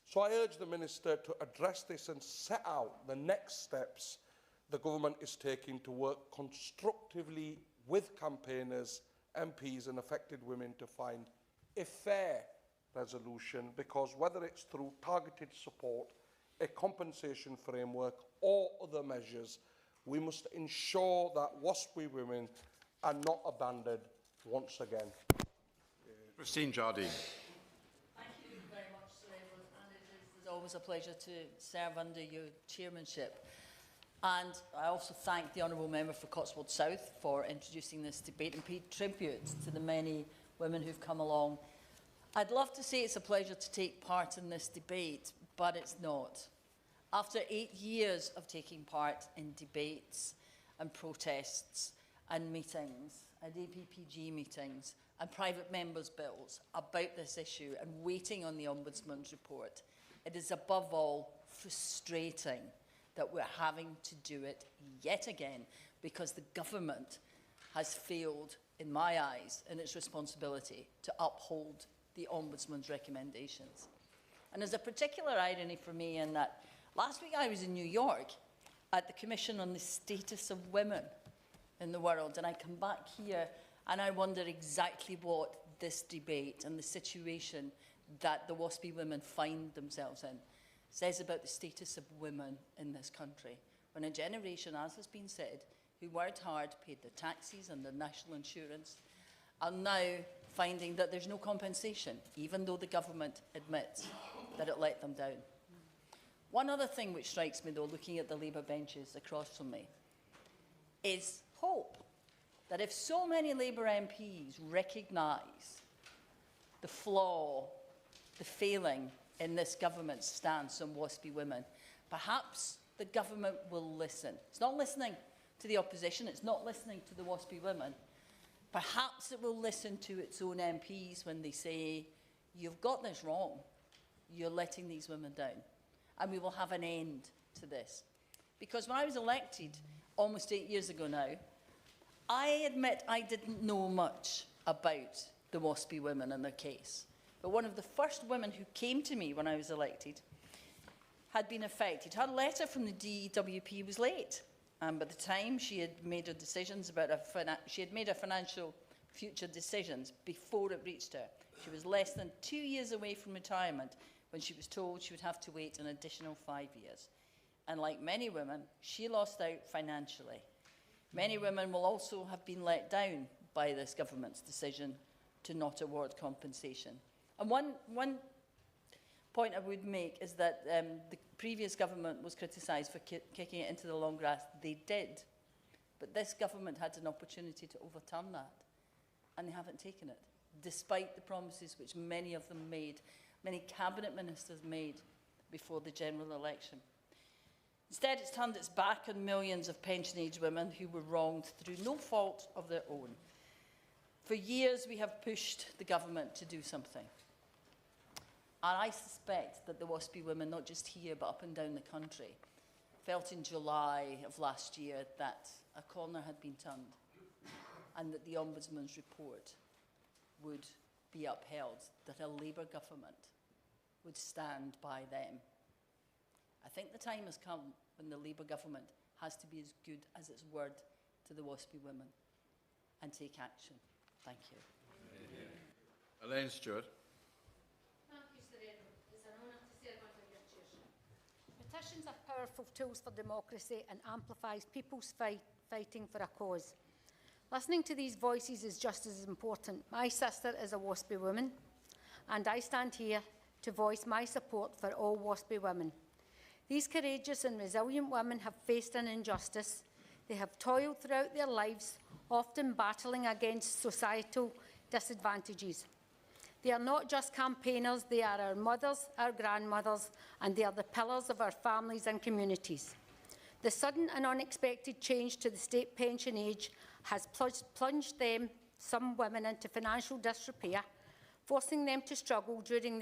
So I urge the Minister to address this and set out the next steps the government is taking to work constructively with campaigners, MPs and affected women to find a fair resolution, because whether it's through targeted support, a compensation framework or other measures, we must ensure that WASPI women are not abandoned once again. Christine Jardine. Thank you very much, Sir Edward, and it is always a pleasure to serve under your chairmanship. And I also thank the Honourable Member for Cotswold South for introducing this debate and pay tribute to the many women who've come along. I'd love to say it's a pleasure to take part in this debate, but it's not. After 8 years of taking part in debates and protests and meetings and APPG meetings and private members' bills about this issue and waiting on the Ombudsman's report, it is above all frustrating that we're having to do it yet again because the government has failed, in my eyes, in its responsibility to uphold the Ombudsman's recommendations. And there's a particular irony for me in that last week I was in New York at the Commission on the Status of Women in the World, and I come back here and I wonder exactly what this debate and the situation that the WASPI women find themselves in says about the status of women in this country, when a generation, as has been said, who worked hard, paid their taxes and their national insurance, are now finding that there's no compensation, even though the government admits that it let them down. One other thing which strikes me, though, looking at the Labour benches across from me, is hope that if so many Labour MPs recognise the flaw, the failing in this government's stance on WASPI women, perhaps the government will listen. It's not listening to the opposition, it's not listening to the WASPI women. Perhaps it will listen to its own MPs when they say, you've got this wrong, you're letting these women down, and we will have an end to this. Because when I was elected almost 8 years ago now, I admit I didn't know much about the WASPI women and their case. But one of the first women who came to me when I was elected had been affected. Her letter from the DWP was late. By the time she had made her decisions about her financial future decisions before it reached her. She was less than 2 years away from retirement when she was told she would have to wait an additional 5 years. And like many women, she lost out financially. Many women will also have been let down by this government's decision to not award compensation. And one point I would make is that the previous government was criticised for kicking it into the long grass. They did. But this government had an opportunity to overturn that. And they haven't taken it, despite the promises which many of them made, many cabinet ministers made before the general election. Instead, it's turned its back on millions of pension-age women who were wronged through no fault of their own. For years, we have pushed the government to do something. And I suspect that the WASPI women, not just here but up and down the country, felt in July of last year that a corner had been turned and that the Ombudsman's report would be upheld, that a Labour government would stand by them. I think the time has come when the Labour government has to be as good as its word to the WASPI women and take action. Thank you. Elaine Stewart. Petitions are powerful tools for democracy and amplifies people's fighting for a cause. Listening to these voices is just as important. My sister is a WASPI woman, and I stand here to voice my support for all WASPI women. These courageous and resilient women have faced an injustice. They have toiled throughout their lives, often battling against societal disadvantages. They are not just campaigners, they are our mothers, our grandmothers, and they are the pillars of our families and communities. The sudden and unexpected change to the state pension age has plunged some women into financial disrepair, forcing them to struggle during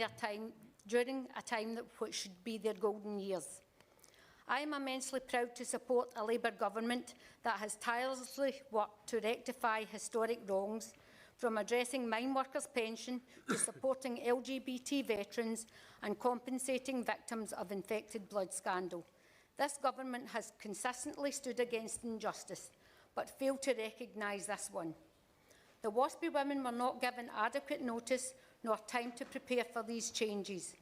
during a time which should be their golden years. I am immensely proud to support a Labour government that has tirelessly worked to rectify historic wrongs, from addressing mine workers' pension to supporting LGBT veterans and compensating victims of infected blood scandal. This government has consistently stood against injustice, but failed to recognise this one. The WASPI women were not given adequate notice nor time to prepare for these changes.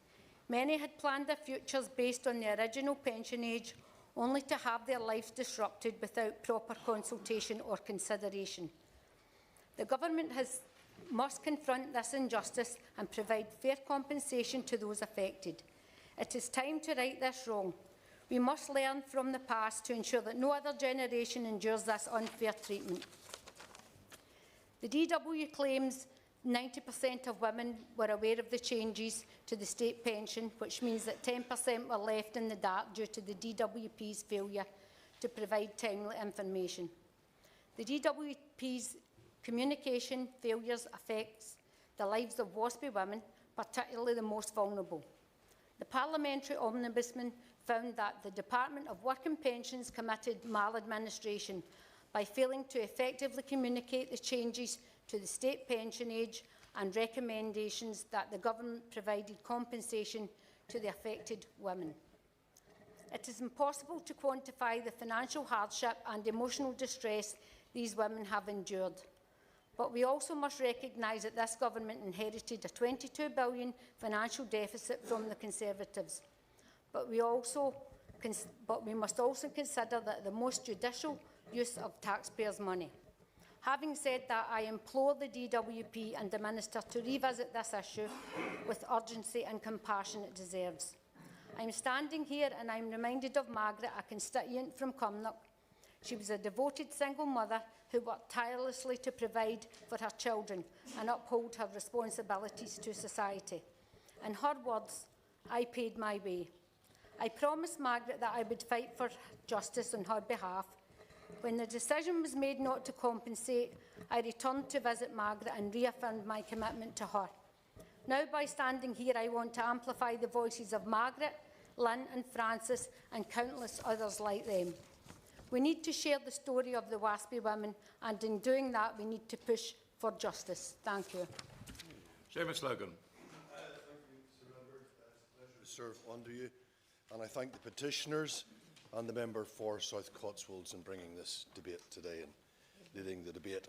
Many had planned their futures based on the original pension age, only to have their lives disrupted without proper consultation or consideration. The government must confront this injustice and provide fair compensation to those affected. It is time to right this wrong. We must learn from the past to ensure that no other generation endures this unfair treatment. The DW claims 90% of women were aware of the changes to the state pension, which means that 10% were left in the dark due to the DWP's failure to provide timely information. The DWP's communication failures affects the lives of WASPI women, particularly the most vulnerable. The Parliamentary Ombudsman found that the Department of Work and Pensions committed maladministration by failing to effectively communicate the changes to the state pension age and recommendations that the government provided compensation to the affected women. It is impossible to quantify the financial hardship and emotional distress these women have endured. But we also must recognise that this government inherited a £22 billion financial deficit from the Conservatives. But we must also consider that the most judicial use of taxpayers' money. Having said that, I implore the DWP and the Minister to revisit this issue with urgency and compassion it deserves. I am standing here and I am reminded of Margaret, a constituent from Cumnock. She was a devoted single mother who worked tirelessly to provide for her children and uphold her responsibilities to society. In her words, I paid my way. I promised Margaret that I would fight for justice on her behalf. When the decision was made not to compensate, I returned to visit Margaret and reaffirmed my commitment to her. Now, by standing here, I want to amplify the voices of Margaret, Lynn and Francis and countless others like them. We need to share the story of the WASPI women, and in doing that, we need to push for justice. Thank you. Seamus Logan. Thank you, Sir Edward. It's a pleasure to serve under you, and I thank the petitioners and the member for South Cotswolds in bringing this debate today and leading the debate.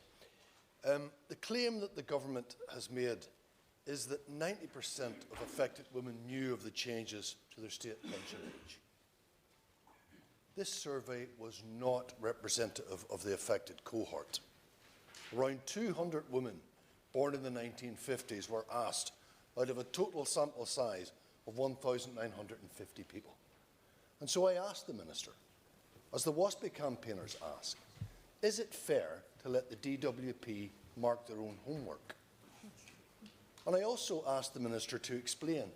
The claim that the government has made is that 90% of affected women knew of the changes to their state pension age. This survey was not representative of the affected cohort. Around 200 women born in the 1950s were asked out of a total sample size of 1,950 people. And so I asked the Minister, as the WASPI campaigners ask, is it fair to let the DWP mark their own homework? And I also asked the Minister to explain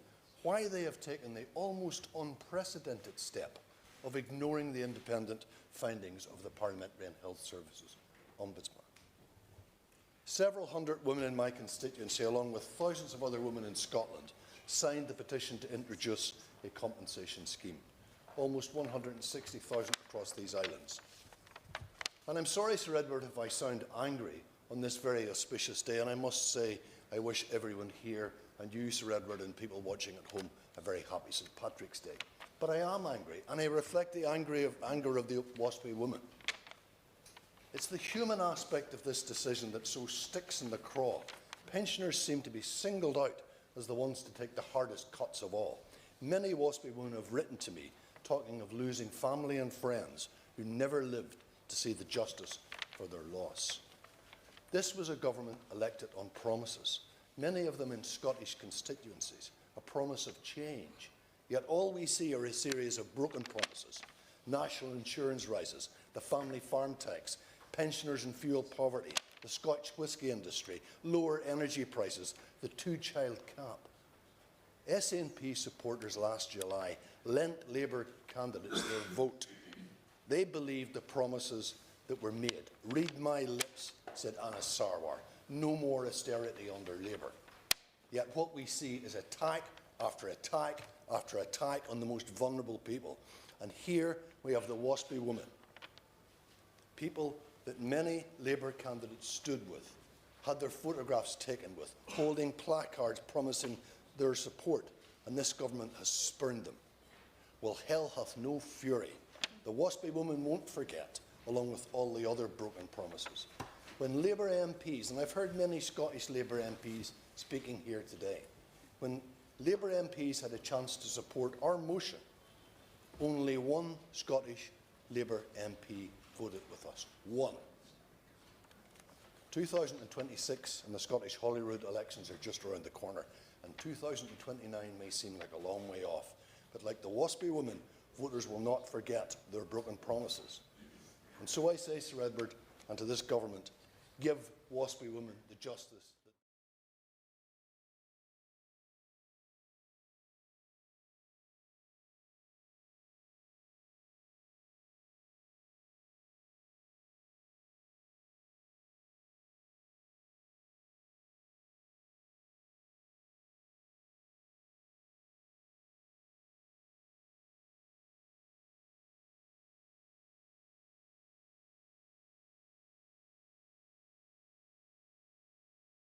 why they have taken the almost unprecedented step of ignoring the independent findings of the Parliamentary and Health Services Ombudsman. Several hundred women in my constituency, along with thousands of other women in Scotland, signed the petition to introduce a compensation scheme. Almost 160,000 across these islands. And I'm sorry, Sir Edward, if I sound angry on this very auspicious day, and I must say I wish everyone here, and you, Sir Edward, and people watching at home, a very happy St. Patrick's Day. But I am angry, and I reflect the anger of the WASPI women. It's the human aspect of this decision that so sticks in the craw. Pensioners seem to be singled out as the ones to take the hardest cuts of all. Many WASPI women have written to me talking of losing family and friends who never lived to see the justice for their loss. This was a government elected on promises, many of them in Scottish constituencies, a promise of change. Yet all we see are a series of broken promises. National insurance rises, the family farm tax, pensioners and fuel poverty, the Scotch whisky industry, lower energy prices, the two-child cap. SNP supporters last July lent Labour candidates their vote. They believed the promises that were made. Read my lips, said Anna Sarwar. No more austerity under Labour. Yet what we see is attack after attack on the most vulnerable people. And here we have the WASPI women, people that many Labour candidates stood with, had their photographs taken with, holding placards promising their support, and this government has spurned them. Well, hell hath no fury. The WASPI women won't forget, along with all the other broken promises. When Labour MPs, and I've heard many Scottish Labour MPs speaking here today, when Labour MPs had a chance to support our motion, only one Scottish Labour MP voted with us. One. 2026 and the Scottish Holyrood elections are just around the corner, and 2029 may seem like a long way off. But like the WASPI women, voters will not forget their broken promises. And so I say, Sir Edward, and to this government, give WASPI women the justice